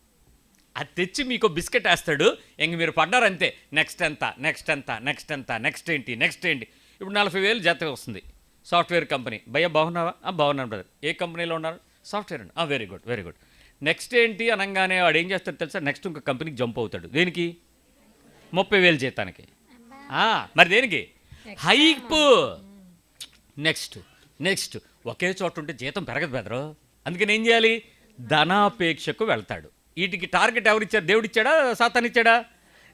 అది తెచ్చి మీకు బిస్కెట్ వేస్తాడు, ఇంక మీరు పడ్డారంతే. నెక్స్ట్ ఎంత, నెక్స్ట్ ఎంత, నెక్స్ట్ ఎంత, నెక్స్ట్ ఏంటి, నెక్స్ట్ ఏంటి. ఇప్పుడు 40,000 జీతం వస్తుంది, సాఫ్ట్వేర్ కంపెనీ. భయ్యా బాగున్నావా? బాగున్నాను బ్రదర్. ఏ కంపెనీలో ఉన్నారు? సాఫ్ట్వేర్ అండి. Very good, very good. Next ఏంటి అనగానే వాడు ఏం చేస్తాడు తెలుసా? నెక్స్ట్ ఇంకో కంపెనీకి జంప్ అవుతాడు. దేనికి? 30,000 జీతానికి. మరి దేనికి? హైప్. Next next. ఒకే చోట ఉంటే జీతం పెరగదు బెదరు. అందుకని ఏం చేయాలి? ధనాపేక్షకు వెళ్తాడు. వీటికి టార్గెట్ ఎవరిచ్చారు? దేవుడు ఇచ్చాడా, సాతాను ఇచ్చాడా?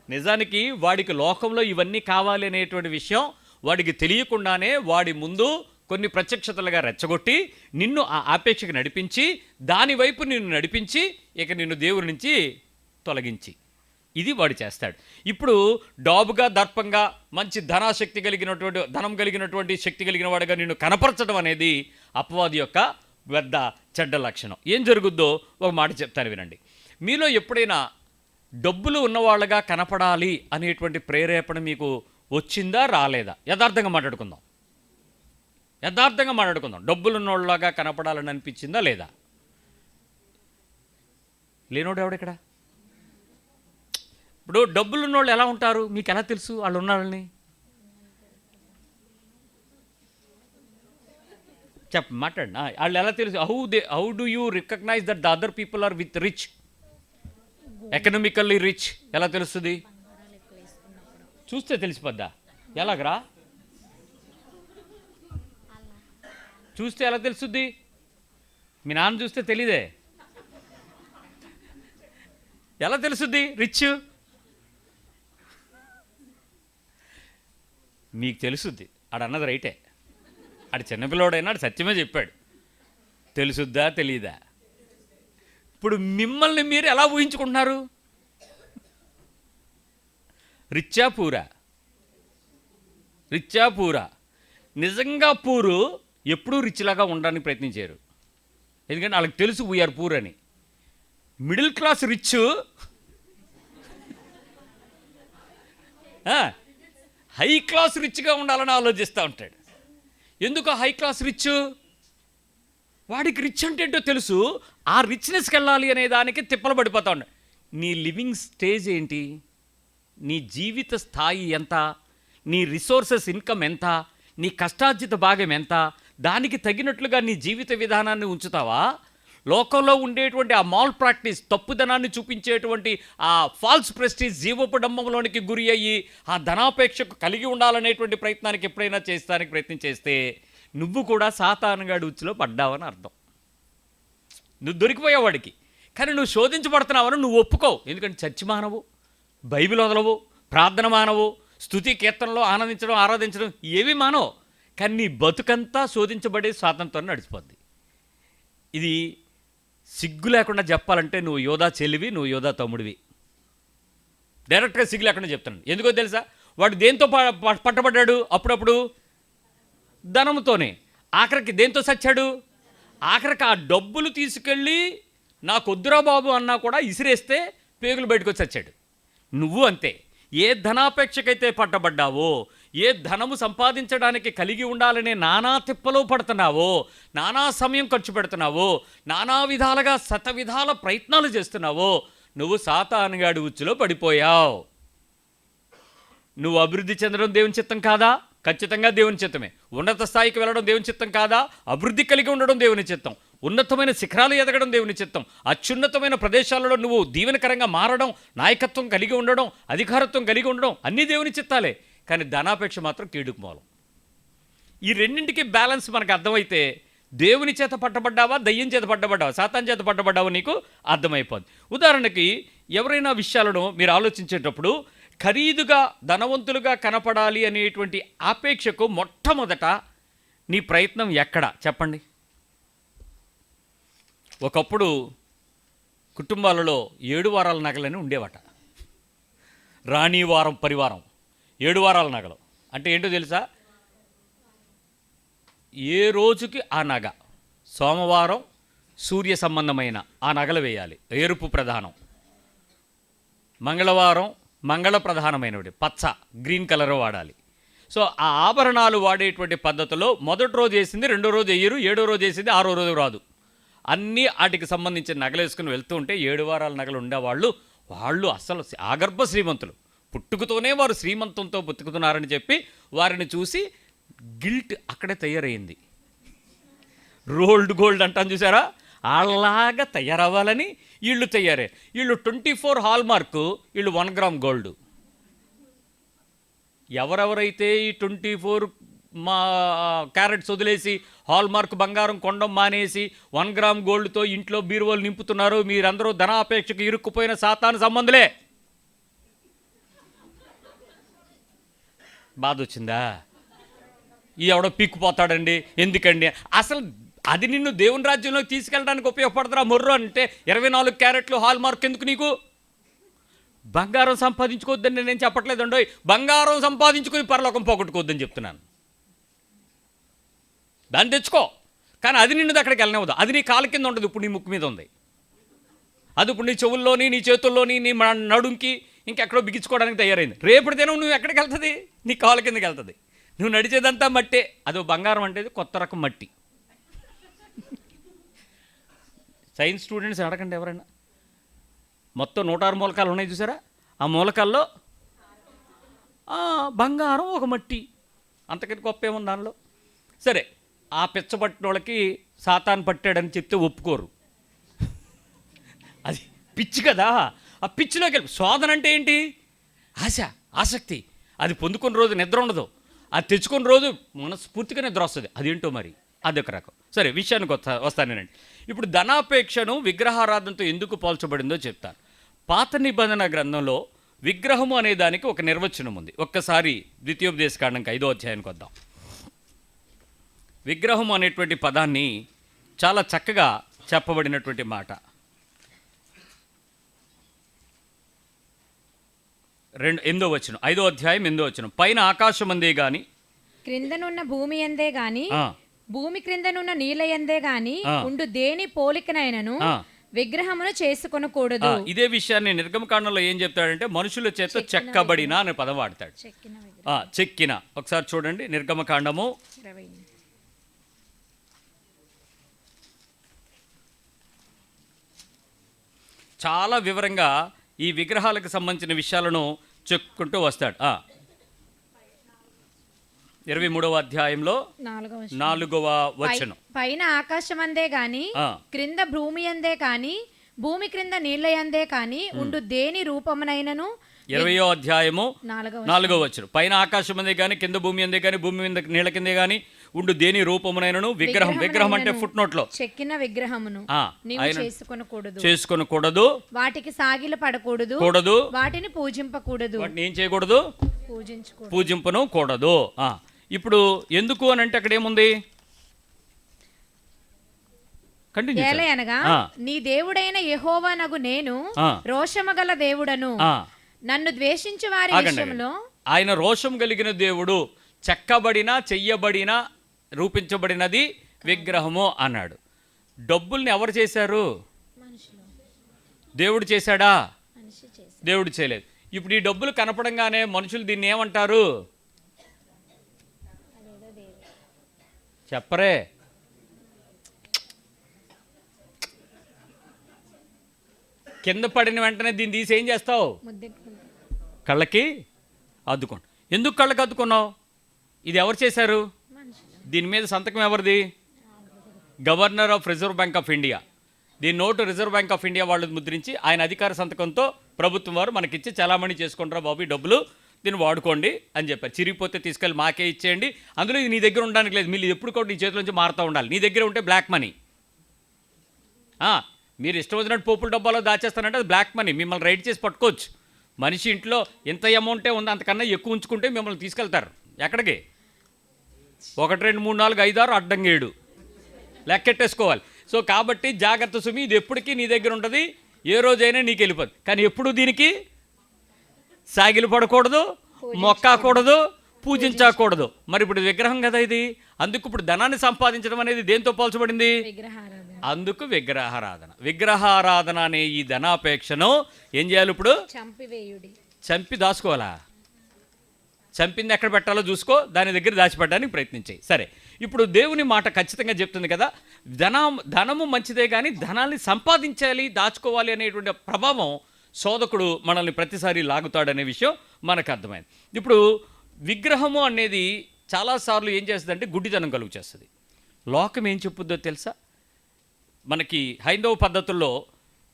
నిజానికి వాడికి లోకంలో ఇవన్నీ కావాలి అనేటువంటి విషయం వాడికి తెలియకుండానే వాడి ముందు కొన్ని ప్రత్యక్షతలుగా రెచ్చగొట్టి నిన్ను ఆ ఆపేక్షకు నడిపించి, దాని వైపు నిన్ను నడిపించి, ఇక నిన్ను దేవుడి నుంచి తొలగించి, ఇది వాడు చేస్తాడు. ఇప్పుడు డాబుగా దర్పంగా మంచి ధనం కలిగినటువంటి శక్తి కలిగిన వాడిగా నిన్ను కనపరచడం అనేది అపవాది యొక్క పెద్ద చెడ్డ లక్షణం. ఏం జరుగుద్దో ఒక మాట చెప్తాను వినండి. మీలో ఎప్పుడైనా డబ్బులు ఉన్నవాళ్ళగా కనపడాలి అనేటువంటి ప్రేరేపణ మీకు వచ్చిందా రాలేదా? యథార్థంగా మాట్లాడుకుందాం. డబ్బులు ఉన్నోళ్ళగా కనపడాలని అనిపించిందా లేదా? లేనోడు ఎవడెక్కడ? ఇప్పుడు డబ్బులు ఉన్నోళ్ళు ఎలా ఉంటారు మీకు ఎలా తెలుసు వాళ్ళు ఉన్నారని? మాట్లాడండి. వాళ్ళు ఎలా తెలుసు? How do you recognize that the other people are with rich, economically rich? ఎలా తెలుస్తుంది? చూస్తే తెలిసిపోద్దా? ఎలాగరా చూస్తే ఎలా తెలుస్తుంది? మీ నాన్న చూస్తే తెలీదే. ఎలా తెలుస్తుంది రిచ్? మీకు తెలుసుద్ది. ఆడన్నది రైటే. ఆడు చిన్నపిల్లవాడైనా ఆడు సత్యమే చెప్పాడు. తెలుసుద్దా తెలీదా? ఇప్పుడు మిమ్మల్ని మీరు ఎలా ఊహించుకుంటున్నారు? రిచ్చా పూరా? నిజంగా పూరు ఎప్పుడూ రిచ్ లాగా ఉండడానికి ప్రయత్నించారు. ఎందుకంటే వాళ్ళకి తెలుసు వీఆర్ పూర్ అని. Middle class rich high class రిచ్గా ఉండాలని ఆలోచిస్తూ ఉంటాడు. ఎందుకు హై క్లాస్ రిచ్? వాడికి రిచ్ అంటే ఏంటో తెలుసు. ఆ రిచ్నెస్కి వెళ్ళాలి అనే దానికి తిప్పలు పడిపోతా ఉన్నాడు. నీ లివింగ్ స్టేజ్ ఏంటి? నీ జీవిత స్థాయి ఎంత? నీ రిసోర్సెస్ ఇన్కమ్ ఎంత? నీ కష్టార్జిత భాగం ఎంత? దానికి తగినట్లుగా నీ జీవిత విధానాన్ని ఉంచుతావా? లోకంలో ఉండేటువంటి ఆ మాల్ ప్రాక్టీస్, తప్పుదనాన్ని చూపించేటువంటి ఆ ఫాల్స్ ప్రెస్టీజ్, జీవపు డంబంలోనికి గురి అయ్యి ఆ ధనాపేక్షకు కలిగి ఉండాలనేటువంటి ప్రయత్నానికి ఎప్పుడైనా చేస్తానికి ప్రయత్నం చేస్తే నువ్వు కూడా సాతానుగాడి ఉచ్చులో పడ్డావని అర్థం. నువ్వు దొరికిపోయావాడికి. కానీ నువ్వు శోధించబడుతున్నావని నువ్వు ఒప్పుకోవు. ఎందుకంటే చర్చి మానవు, బైబిల్ వదలవు, ప్రార్థన మానవు, స్తుతి కీర్తనలో ఆనందించడం ఆరాధించడం ఏవి మానవు. కానీ నీ బతుకంతా శోధించబడే స్వాతంత్రం నడిచిపోద్ది. ఇది సిగ్గు లేకుండా చెప్పాలంటే నువ్వు యోధా చెల్లివి, నువ్వు యోధా తమ్ముడివి. డైరెక్ట్గా సిగ్గు లేకుండా చెప్తాను. ఎందుకో తెలుసా? వాడు దేంతో పట్టబడ్డాడు? అప్పుడప్పుడు ధనంతోనే. ఆఖరికి దేంతో సచ్చాడు? ఆఖరికి ఆ డబ్బులు తీసుకెళ్ళి నాకొద్దురా బాబు అన్నా కూడా ఇసిరేస్తే పేగులు బయటకు వచ్చి చచ్చాడు. నువ్వు అంతే. ఏ ధనాపేక్షకైతే పట్టబడ్డావో, ఏ ధనము సంపాదించడానికి కలిగి ఉండాలనే నానా తిప్పలో పడుతున్నావో, నానా సమయం ఖర్చు పెడుతున్నావో, నానా విధాలుగా శతవిధాల ప్రయత్నాలు చేస్తున్నావో, నువ్వు సాతానుగాడి ఉచ్చులో పడిపోయావు. నువ్వు అభివృద్ధి చెందడం దేవుని చిత్తం కాదా? ఖచ్చితంగా దేవుని చిత్తమే. ఉన్నత స్థాయికి వెళ్ళడం దేవుని చిత్తం కాదా? అభివృద్ధి కలిగి ఉండడం దేవుని చిత్తం. ఉన్నతమైన శిఖరాలు ఎదగడం దేవుని చిత్తం. అత్యున్నతమైన ప్రదేశాలలో నువ్వు దీవెనకరంగా మారడం, నాయకత్వం కలిగి ఉండడం, అధికారత్వం కలిగి ఉండడం అన్నీ దేవుని చిత్తాలే. కానీ ధనాపేక్ష మాత్రం కీడుకు మూలం. ఈ రెండింటికి బ్యాలెన్స్ మనకు అర్థమైతే దేవుని చేత పట్టబడ్డావా, దయ్యం చేత పట్టబడ్డావా, సాతాన్ చేత పట్టబడ్డావా నీకు అర్థమైపోద్ది. ఉదాహరణకి ఎవరైనా విషయాలను మీరు ఆలోచించేటప్పుడు ఖరీదుగా ధనవంతులుగా కనపడాలి అనేటువంటి ఆపేక్షకు మొట్టమొదట నీ ప్రయత్నం ఎక్కడ చెప్పండి? ఒకప్పుడు కుటుంబాలలో 7 వారాల నగలని ఉండేవట. రాణివారం పరివారం 7 వారాల నగలు అంటే ఏంటో తెలుసా? ఏ రోజుకి ఆ నగ. సోమవారం సూర్య సంబంధమైన ఆ నగలు వేయాలి, ఎరుపు ప్రధానం. మంగళవారం మంగళ ప్రధానమైనవి, పచ్చ గ్రీన్ కలర్ వాడాలి. సో ఆ ఆభరణాలు వాడేటువంటి పద్ధతిలో మొదటి రోజు వేసింది రెండో రోజు వేయరు, 7వ రోజు వేసింది 6వ రోజు రాదు. అన్నీ వాటికి సంబంధించిన నగలు వేసుకుని వెళ్తూ ఉంటే 7 వారాల నగలు ఉండేవాళ్ళు వాళ్ళు అసలు ఆగర్భ శ్రీమంతులు. పుట్టుకతోనే వారు శ్రీమంతంతో పుట్టుకుతున్నారని చెప్పి వారిని చూసి గిల్ట్ అక్కడే తయారైంది. రోల్డ్ గోల్డ్ అంటాను చూసారా? అలాగా తయారవ్వాలని వీళ్ళు తయారే. వీళ్ళు 24 హాల్ మార్కు, వీళ్ళు 1 గ్రామ్ గోల్డ్. ఎవరెవరైతే ఈ 24 క్యారెట్స్ వదిలేసి హాల్ మార్క్ బంగారం కొండం మానేసి 1 గ్రామ్ గోల్డ్తో ఇంట్లో బీరువాలు నింపుతున్నారు, మీరందరూ ధనాపేక్షకు ఇరుక్కుపోయిన సాతాను సంబంధులే. బాధ వచ్చిందా? ఈ ఎవడో పీక్కుపోతాడండి ఎందుకండి? అసలు అది నిన్ను దేవుని రాజ్యంలోకి తీసుకెళ్ళడానికి ఉపయోగపడతారా మొర్రు అంటే 24 క్యారెట్లు హాల్ మార్క్ ఎందుకు నీకు? బంగారం సంపాదించుకోవద్దని నేను చెప్పట్లేదండో, బంగారం సంపాదించుకుని పరలోకం పోగొట్టుకోవద్దని చెప్తున్నాను. దాన్ని తెచ్చుకో, కానీ అది నిన్ను అక్కడికి వెళ్ళనివ్వదు. అది నీ కాళ్ళ కింద ఉండదు, ఇప్పుడు నీ ముక్కు మీద ఉంది. అది ఇప్పుడు నీ చెవుల్లోని, నీ చేతుల్లోని, నీ నడుంకి ఇంకెక్కడో బిగించుకోవడానికి తయారైంది. రేపటి దినం నువ్వు ఎక్కడికి వెళ్తుంది? నీ కాళ్ళ కిందకి వెళ్తుంది. నువ్వు నడిచేదంతా మట్టే. అదో బంగారం అంటే కొత్త రకం మట్టి. సైన్స్ స్టూడెంట్స్ అడగండి ఎవరైనా. మొత్తం 106 మూలకాలు ఉన్నాయి చూసారా? ఆ మూలకాల్లో బంగారం ఒక మట్టి, అంతకంటే గొప్ప ఏముంది దానిలో? సరే, ఆ పిచ్చబట్టిన వాళ్ళకి సాతాను పట్టాడని చెప్తే ఒప్పుకోరు. అది పిచ్చి కదా. ఆ పిచ్చిలోకి వెళ్ళి శోధన అంటే ఏంటి? ఆశ, ఆసక్తి. అది పొందుకున్న రోజు నిద్ర ఉండదు, అది తెచ్చుకున్న రోజు మనస్ఫూర్తిగా నిద్ర వస్తుంది. అదేంటో మరి, అదొక రకం. సరే, విషయానికి వస్తానేనండి. ఇప్పుడు ధనాపేక్షను విగ్రహారాధనతో ఎందుకు పోల్చబడిందో చెప్తాను. పాత నిబంధన గ్రంథంలో విగ్రహము అనే దానికి ఒక నిర్వచనం ఉంది. ఒక్కసారి ద్వితీయోపదేశకాండం 5వ అధ్యాయానికి వద్దాం. విగ్రహం అనేటువంటి పదాన్ని చాలా చక్కగా చెప్పబడినటువంటి మాట. 8వ వచనం, 5వ అధ్యాయం 8వ వచనం. పైన ఆకాశమందే గాని క్రిందనున్న భూమి ఎందే గాని భూమి క్రిందనున్న నీళ్ళ ఎందే గాని ఉండు దేని పోలికనైనను విగ్రహమును చేసుకొనకూడదు. ఇదే విషయాన్ని నిర్గమకాండంలో ఏం చెప్తాడంటే మనుషుల చేత చెక్కబడిన అనే పదం వాడతాడు. చెక్కిన. ఒకసారి చూడండి నిర్గమకాండము 20. చాలా వివరంగా ఈ విగ్రహాలకు సంబంధించిన విషయాలను చెప్పుకుంటూ వస్తాడు. 23వ అధ్యాయంలో 4వ వచనం. పైన ఆకాశమందే గాని క్రింద భూమి అందే కాని భూమి క్రింద నీళ్ళ యందే కాని ఉండు దేని రూపమునైనను. 20వ అధ్యాయము 4వ వచనం. పైన ఆకాశమందే గాని కింద భూమి అందే గాని భూమి మీద నీళ్ళ కిందే గాని ఉండు దేని రూపమునైనను విగ్రహం. విగ్రహం అంటే ఫుట్ నోట్ లో చెక్కిన విగ్రహమును చేసుకొనకూడదు, వాటికి సాగిల పడకూడదు, వాటిని పూజింపకూడదు. వాటిని ఏం చేయకూడదు? పూజింపను కూడదు. ఇప్పుడు ఎందుకు అని అంటే అక్కడ ఏముంది? ఏలయనగా నీ దేవుడైన యెహోవా నగు నేను రోషము గల దేవుడను, నన్ను ద్వేషించు వారి విషయంలో. ఆయన రోషం కలిగిన దేవుడు. చెక్కబడిన, చెయ్యబడిన, రూపించబడినది విగ్రహము అన్నాడు. డబ్బుల్ని ఎవరు చేశారు? దేవుడు చేశాడా? దేవుడు చేయలేదు. ఇప్పుడు ఈ డబ్బులు కనపడంగానే మనుషులు దీన్ని ఏమంటారు? చెప్పరే. కింద పడిన వెంటనే దీన్ని తీసి ఏం చేస్తావు? కళ్ళకి అద్దుకోండి. ఎందుకు కళ్ళకి అద్దుకున్నావు? ఇది ఎవరు చేశారు? దీని మీద సంతకం ఎవరిది? Governor of reserve bank of India. దీని note reserve bank of India వాళ్ళు ముద్రించి ఆయన అధికార సంతకంతో ప్రభుత్వం వారు మనకిచ్చి చలామణి చేసుకుంటారా బాబు, ఈ డబ్బులు దీన్ని వాడుకోండి అని చెప్పారు. చిరిగిపోతే తీసుకెళ్ళి మాకే ఇచ్చేయండి, అందులో ఇది నీ దగ్గర ఉండడానికి లేదు, మీరు ఎప్పుడు కూడా నీ చేతుల నుంచి మారుతూ ఉండాలి. నీ దగ్గర ఉంటే బ్లాక్ మనీ. మీరు ఇష్టం వచ్చినట్టు పోపుల డబ్బాలో దాచేస్తానంటే అది బ్లాక్ మనీ. మిమ్మల్ని రైడ్ చేసి పట్టుకోవచ్చు. మనిషి ఇంట్లో ఎంత అమౌంటే ఉందో అంతకన్నా ఎక్కువ ఉంచుకుంటే మిమ్మల్ని తీసుకెళ్తారు. ఎక్కడికి? 1 2 3 4 5 6 అడ్డంగా 7 లెక్కెట్టేసుకోవాలి. సో కాబట్టి జాగ్రత్త సుమి, ఇది ఎప్పటికీ నీ దగ్గర ఉంటుంది, ఏ రోజైనా నీకు వెళ్ళిపోదు. కానీ ఎప్పుడు దీనికి సాగిలు పడకూడదు, మొక్కకూడదు, పూజించకూడదు. మరి ఇప్పుడు విగ్రహం కదా ఇది. అందుకు ఇప్పుడు ధనాన్ని సంపాదించడం అనేది దేంతో పోల్చబడింది? అందుకు విగ్రహారాధన. విగ్రహారాధన అనే ఈ ధనాపేక్షను ఏం చేయాలి? ఇప్పుడు చంపి దాచుకోవాలా? చంపింది ఎక్కడ పెట్టాలో చూసుకో, దాని దగ్గర దాచిపెట్టడానికి ప్రయత్నించాయి. సరే, ఇప్పుడు దేవుని మాట ఖచ్చితంగా చెప్తుంది కదా, ధనము మంచిదే కానీ ధనాన్ని సంపాదించాలి, దాచుకోవాలి అనేటువంటి ప్రభావం శోధకుడు మనల్ని ప్రతిసారి లాగుతాడనే విషయం మనకు అర్థమైంది. ఇప్పుడు విగ్రహము అనేది చాలాసార్లు ఏం చేస్తుందంటే గుడ్డితనం కలుగు చేస్తుంది. లోకం ఏం చెప్పుద్దో తెలుసా? మనకి హైందవ పద్ధతుల్లో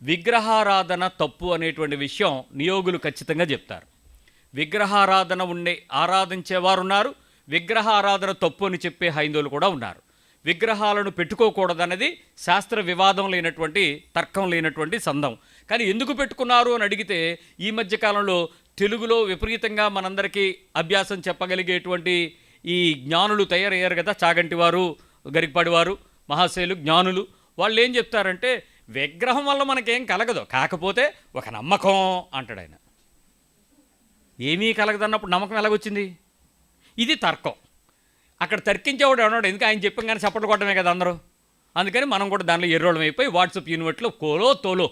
విగ్రహారాధన తప్పు అనేటువంటి విషయం నియోగులు ఖచ్చితంగా చెప్తారు. విగ్రహారాధన ఆరాధించేవారు ఉన్నారు, విగ్రహారాధన తప్పు అని చెప్పే హైందవులు కూడా ఉన్నారు. విగ్రహాలను పెట్టుకోకూడదన్నది శాస్త్ర వివాదం లేనటువంటి, తర్కం లేనటువంటి సందం. కానీ ఎందుకు పెట్టుకున్నారు అని అడిగితే ఈ మధ్యకాలంలో తెలుగులో విపరీతంగా మనందరికీ అభ్యాసం చెప్పగలిగేటువంటి ఈ జ్ఞానులు తయారయ్యారు కదా, చాగంటి వారు, గరికపాడి వారు, మహాశయులు, జ్ఞానులు. వాళ్ళు ఏం చెప్తారంటే విగ్రహం వల్ల మనకేం కలగదు, కాకపోతే ఒక నమ్మకం అంటాడు ఆయన. ఏమీ కలగదన్నప్పుడు నమ్మకం ఎలాగొచ్చింది? ఇది తర్కం. అక్కడ తర్కించేవాడు ఎవడాడు? ఎందుకు ఆయన చెప్పంగానే చప్పట్లు కొట్టమే కదా అందరూ. అందుకని మనం కూడా దానిలో ఎర్రోళం అయిపోయి వాట్సాప్ యూనివర్సిటీలో కోలో తోలో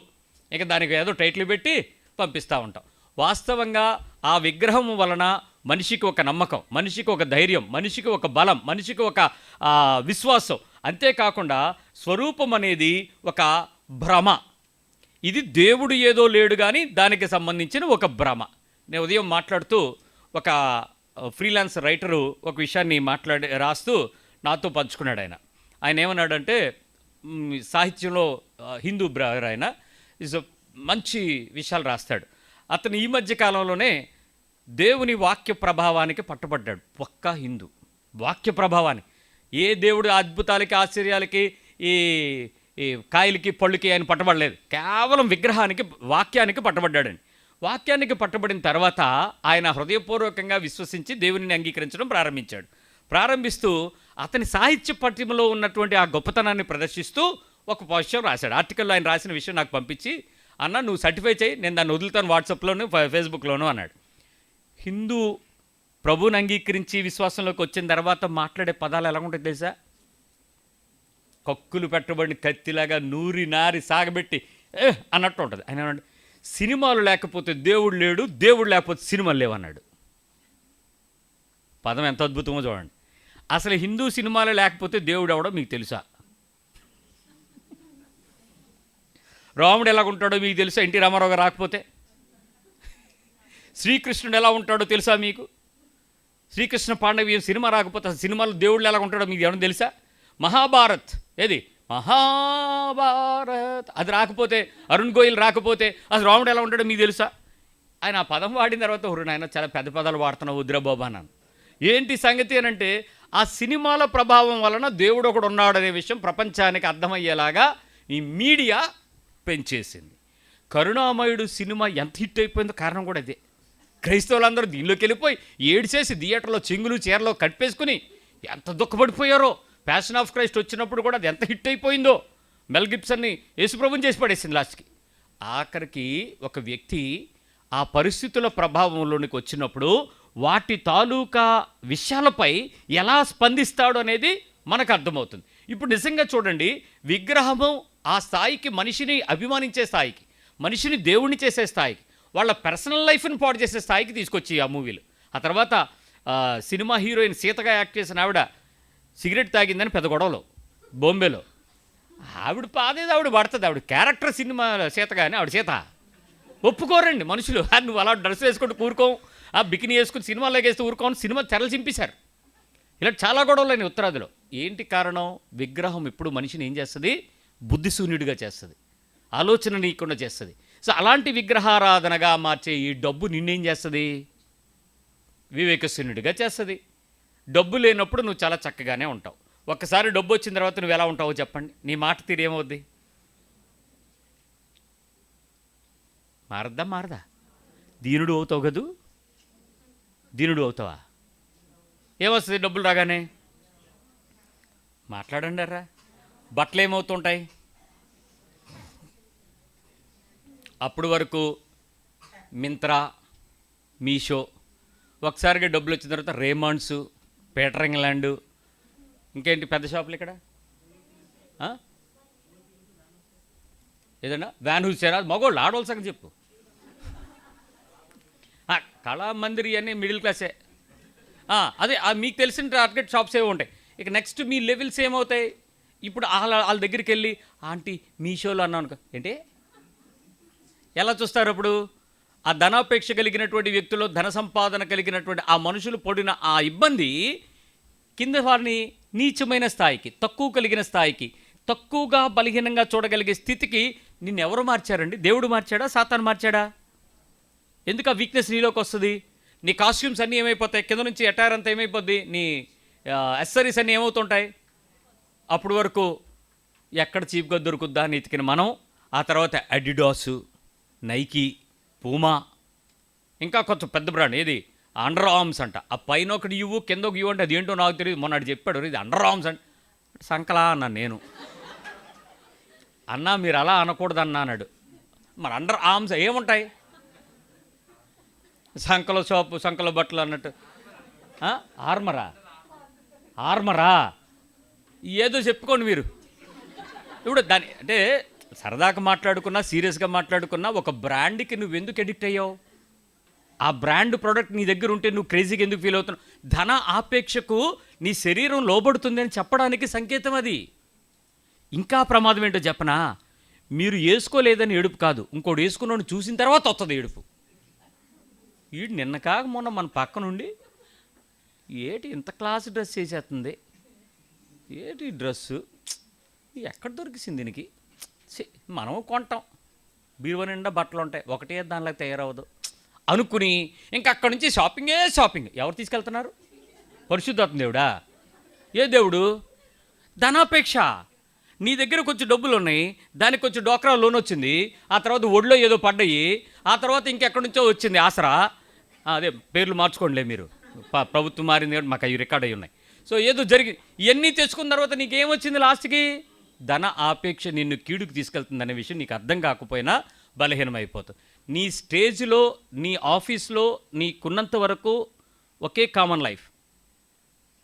ఇక దానికి ఏదో టైటిల్ పెట్టి పంపిస్తూ ఉంటాం. వాస్తవంగా ఆ విగ్రహం వలన మనిషికి ఒక నమ్మకం, మనిషికి ఒక ధైర్యం, మనిషికి ఒక బలం, మనిషికి ఒక విశ్వాసం. అంతేకాకుండా స్వరూపం అనేది ఒక భ్రమ. ఇది దేవుడు ఏదో లేడు కానీ దానికి సంబంధించిన ఒక భ్రమ. నేను ఉదయం మాట్లాడుతూ ఒక ఫ్రీలాన్స్ రైటరు ఒక విషయాన్ని రాస్తూ నాతో పంచుకున్నాడు. ఆయన ఏమన్నాడంటే, సాహిత్యంలో హిందూ బ్రదర్ ఆయన మంచి విషయాలు రాస్తాడు. అతను ఈ మధ్య కాలంలోనే దేవుని వాక్య ప్రభావానికి పట్టుబడ్డాడు. పక్కా హిందూ వాక్య ప్రభావానికి. ఏ దేవుడు అద్భుతాలకి ఆశ్చర్యాలకి ఈ కాయలకి పళ్ళుకి ఆయన పట్టబడలేదు. కేవలం విగ్రహానికి వాక్యానికి పట్టబడ్డాడండి. వాక్యానికి పట్టబడిన తర్వాత ఆయన హృదయపూర్వకంగా విశ్వసించి దేవునిని అంగీకరించడం ప్రారంభిస్తూ అతని సాహిత్య పట్టిమలో ఉన్నటువంటి ఆ గొప్పతనాన్ని ప్రదర్శిస్తూ ఒక విషయం రాశాడు. ఆర్టికల్లో ఆయన రాసిన విషయం నాకు పంపించి, అన్న నువ్వు సర్టిఫై చేయి, నేను దాన్ని వదులుతాను వాట్సాప్లోను ఫేస్బుక్లోను అన్నాడు. హిందూ ప్రభువుని అంగీకరించి విశ్వాసంలోకి వచ్చిన తర్వాత మాట్లాడే పదాలు ఎలా ఉంటాయి తెలుసా? కక్కులు పెట్టబడిన కత్తిలాగా నూరి నారి సాగబెట్టి అన్నట్టు ఉంటుంది. ఆయన ఏమన్నాడు, సినిమాలు లేకపోతే దేవుడు లేడు, దేవుడు లేకపోతే సినిమాలు లేవన్నాడు. పదం ఎంత అద్భుతమో చూడండి. అసలు హిందూ సినిమాలు లేకపోతే దేవుడు ఎవడో మీకు తెలుసా? రాముడు ఎలా ఉంటాడో మీకు తెలుసా? ఎన్టీ రామారావు గారు రాకపోతే. శ్రీకృష్ణుడు ఎలా ఉంటాడో తెలుసా మీకు? శ్రీకృష్ణ పాండవీయం సినిమా రాకపోతే అసలు సినిమాలో దేవుళ్ళు ఎలా ఉంటాడో మీకు ఏమన్నా తెలుసా? మహాభారత్ ఏది మహాభారత్ అది రాకపోతే, అరుణ్ గోయల్ రాకపోతే అసలు రాముడు ఎలా ఉంటాడో మీకు తెలుసా? ఆయన ఆ పదం వాడిన తర్వాత ఆయన చాలా పెద్ద పదాలు వాడుతున్నావు వద్దురా బాబా అన్నాను. ఏంటి సంగతి అని అంటే, ఆ సినిమాల ప్రభావం వలన దేవుడు ఒకడు ఉన్నాడనే విషయం ప్రపంచానికి అర్థమయ్యేలాగా ఈ మీడియా పెంచేసింది. కరుణామయుడు సినిమా ఎంత హిట్ అయిపోయిందో కారణం కూడా అదే. క్రైస్తవులందరూ దీనిలోకి వెళ్ళిపోయి ఏడ్చేసి థియేటర్లో చెంగులు చీరలో కట్టేసుకుని ఎంత దుఃఖపడిపోయారో. ప్యాషన్ ఆఫ్ క్రైస్ట్ వచ్చినప్పుడు కూడా అది ఎంత హిట్ అయిపోయిందో. మెల్ గిబ్సన్ని యేసుప్రభుని చేసి పడేసింది లాస్ట్కి. ఆఖరికి ఒక వ్యక్తి ఆ పరిస్థితుల ప్రభావంలోనికి వచ్చినప్పుడు వాటి తాలూకా విషయాలపై ఎలా స్పందిస్తాడు అనేది మనకు అర్థమవుతుంది. ఇప్పుడు నిజంగా చూడండి, విగ్రహము ఆ స్థాయికి, మనిషిని అభిమానించే స్థాయికి, మనిషిని దేవుణ్ణి చేసే స్థాయికి, వాళ్ళ పర్సనల్ లైఫ్ని పాడు చేసే స్థాయికి తీసుకొచ్చి ఆ మూవీలు. ఆ తర్వాత సినిమా హీరోయిన్ సీతగా యాక్ట్ చేసిన ఆవిడ సిగరెట్ తాగిందని పెద్ద గొడవలో బాంబేలో. ఆవిడ పాదేది ఆవిడ పడుతుంది, ఆవిడ క్యారెక్టర్ సినిమా సీతగా అని. ఆవిడ సీత ఒప్పుకోరండి మనుషులు. నువ్వు అలా డ్రెస్ వేసుకుంటూ ఊరుకోం, ఆ బికినీ వేసుకుని సినిమాలోకి వేస్తూ ఊరుకోని సినిమా తెరలు చింపేశారు. ఇలా చాలా గొడవలు ఉత్తరాదిలో. ఏంటి కారణం? విగ్రహం ఇప్పుడు మనిషిని ఏం చేస్తుంది? బుద్ధిశూన్యుడిగా చేస్తుంది, ఆలోచన నీయకుండా చేస్తుంది. సో అలాంటి విగ్రహారాధనగా మార్చే ఈ డబ్బు నిన్నేం చేస్తుంది? వివేకశూన్యుడిగా చేస్తుంది. డబ్బు లేనప్పుడు నువ్వు చాలా చక్కగానే ఉంటావు. ఒక్కసారి డబ్బు వచ్చిన తర్వాత నువ్వు ఎలా ఉంటావో చెప్పండి. నీ మాట తీరు ఏమవుద్ది? మారదా? దీనుడు అవుతావు కదూ? దీనుడు అవుతావా? ఏమొస్తుంది డబ్బులు రాగానే? మాట్లాడండి అర్రా. బట్టలు ఏమవుతుంటాయి? అప్పుడు వరకు మింత్రా, మీషో, ఒకసారిగా డబ్బులు వచ్చిన తర్వాత రేమాండ్స్, పీటర్ ఇంగ్లాండ్, ఇంకేంటి పెద్ద షాపులు ఇక్కడ ఏదన్నా వ్యాన్ హుసేరా, మగోళ్ళు ఆడవాళ్ళ సంగతి చెప్పు. కళామందిర్ అన్నీ మిడిల్ క్లాసే. అదే మీకు తెలిసిన టార్గెట్ షాప్స్ ఏమో ఉంటాయి. ఇక నెక్స్ట్ మీ లెవెల్స్ ఏమవుతాయి? ఇప్పుడు వాళ్ళ దగ్గరికి వెళ్ళి ఆంటీ మీషోలో అన్నాను అనుకో, ఏంటి ఎలా చూస్తారు? అప్పుడు ఆ ధనాపేక్ష కలిగినటువంటి వ్యక్తులు, ధన సంపాదన కలిగినటువంటి ఆ మనుషులు పడిన ఆ ఇబ్బంది కింద వారిని నీచమైన స్థాయికి, తక్కువ కలిగిన స్థాయికి, తక్కువగా బలహీనంగా చూడగలిగే స్థితికి నిన్నెవరు మార్చారండి? దేవుడు మార్చాడా? సాతాను మార్చాడా? ఎందుకు ఆ వీక్నెస్ నీలోకి వస్తుంది? నీ కాస్ట్యూమ్స్ అన్నీ ఏమైపోతాయి? కింద నుంచి అటైర్ అంతా ఏమైపోద్ది? నీ యాక్సెసరీస్ అన్నీ ఏమవుతుంటాయి? అప్పుడు వరకు ఎక్కడ చీప్గా దొరుకుద్దా అని ఎతికిన మనం, ఆ తర్వాత అడిడాసు, నైకీ, పూమా, ఇంకా కొంచెం పెద్ద బ్రాండ్ ఏది అండర్ ఆర్మ్స్ అంట. ఆ పైన ఒకటి ఇవ్వు, కింద ఒక ఇవ్వు అంటే అది ఏంటో నాకు తెలియదు. మొన్నటి చెప్పాడు ఇది అండర్ ఆర్మ్స్ అంట. సంకలా అన్నా నేను. అన్నా మీరు అలా అనకూడదు అన్నా అన్నాడు. మరి అండర్ ఆర్మ్స్ ఏముంటాయి? సంకల షాపు సంకల బట్టలు అన్నట్టు. ఆర్మరా ఆర్మరా ఏదో చెప్పుకోండి మీరు. ఇప్పుడు దాని అంటే సరదాగా మాట్లాడుకున్నా, సీరియస్గా మాట్లాడుకున్నా, ఒక బ్రాండ్కి నువ్వు ఎందుకు ఎడిక్ట్ అయ్యావు? ఆ బ్రాండ్ ప్రోడక్ట్ నీ దగ్గర ఉంటే నువ్వు క్రేజీగా ఎందుకు ఫీల్ అవుతున్నావు? ధన ఆపేక్షకు నీ శరీరం లోబడుతుంది అని చెప్పడానికి సంకేతం అది. ఇంకా ప్రమాదం ఏంటో చెప్పనా? మీరు వేసుకోలేదని ఏడుపు కాదు, ఇంకోటి వేసుకున్నాడు చూసిన తర్వాత వస్తుంది ఏడుపు. వీడు నిన్న కాక మొన్న మన పక్క నుండి ఏటి ఇంత క్లాస్ డ్రెస్ చేసేస్తుంది, ఏటి డ్రెస్సు ఎక్కడ దొరికిసింది దీనికి, మనం కొంటాం, బీరువా నిండా బట్టలు ఉంటాయి, ఒకటే దానిలో తయారవదు అనుకుని ఇంకా అక్కడి నుంచి షాపింగే షాపింగ్. ఎవరు తీసుకెళ్తున్నారు? పరిశుద్ధాత్మ దేవుడా? ఏ దేవుడు? ధనాపేక్ష. నీ దగ్గర కొంచెం డబ్బులు ఉన్నాయి, దానికి కొంచెం డోక్రా లోన్ వచ్చింది, ఆ తర్వాత ఒడిలో ఏదో పడ్డాయి, ఆ తర్వాత ఇంకెక్కడి నుంచో వచ్చింది ఆసరా. అదే పేర్లు మార్చుకోండిలే మీరు, ప్రభుత్వం మారింది కాబట్టి మాకు అవి రికార్డ్ అయ్యి ఉన్నాయి. సో ఏదో జరిగింది, ఇవన్నీ తెచ్చుకున్న తర్వాత నీకేమొచ్చింది లాస్ట్కి? ధన ఆపేక్ష నిన్ను కీడుకు తీసుకెళ్తుంది అనే విషయం నీకు అర్థం కాకపోయినా బలహీనమైపోతుంది. నీ స్టేజ్లో, నీ ఆఫీస్లో నీకున్నంత వరకు ఒకే కామన్ లైఫ్.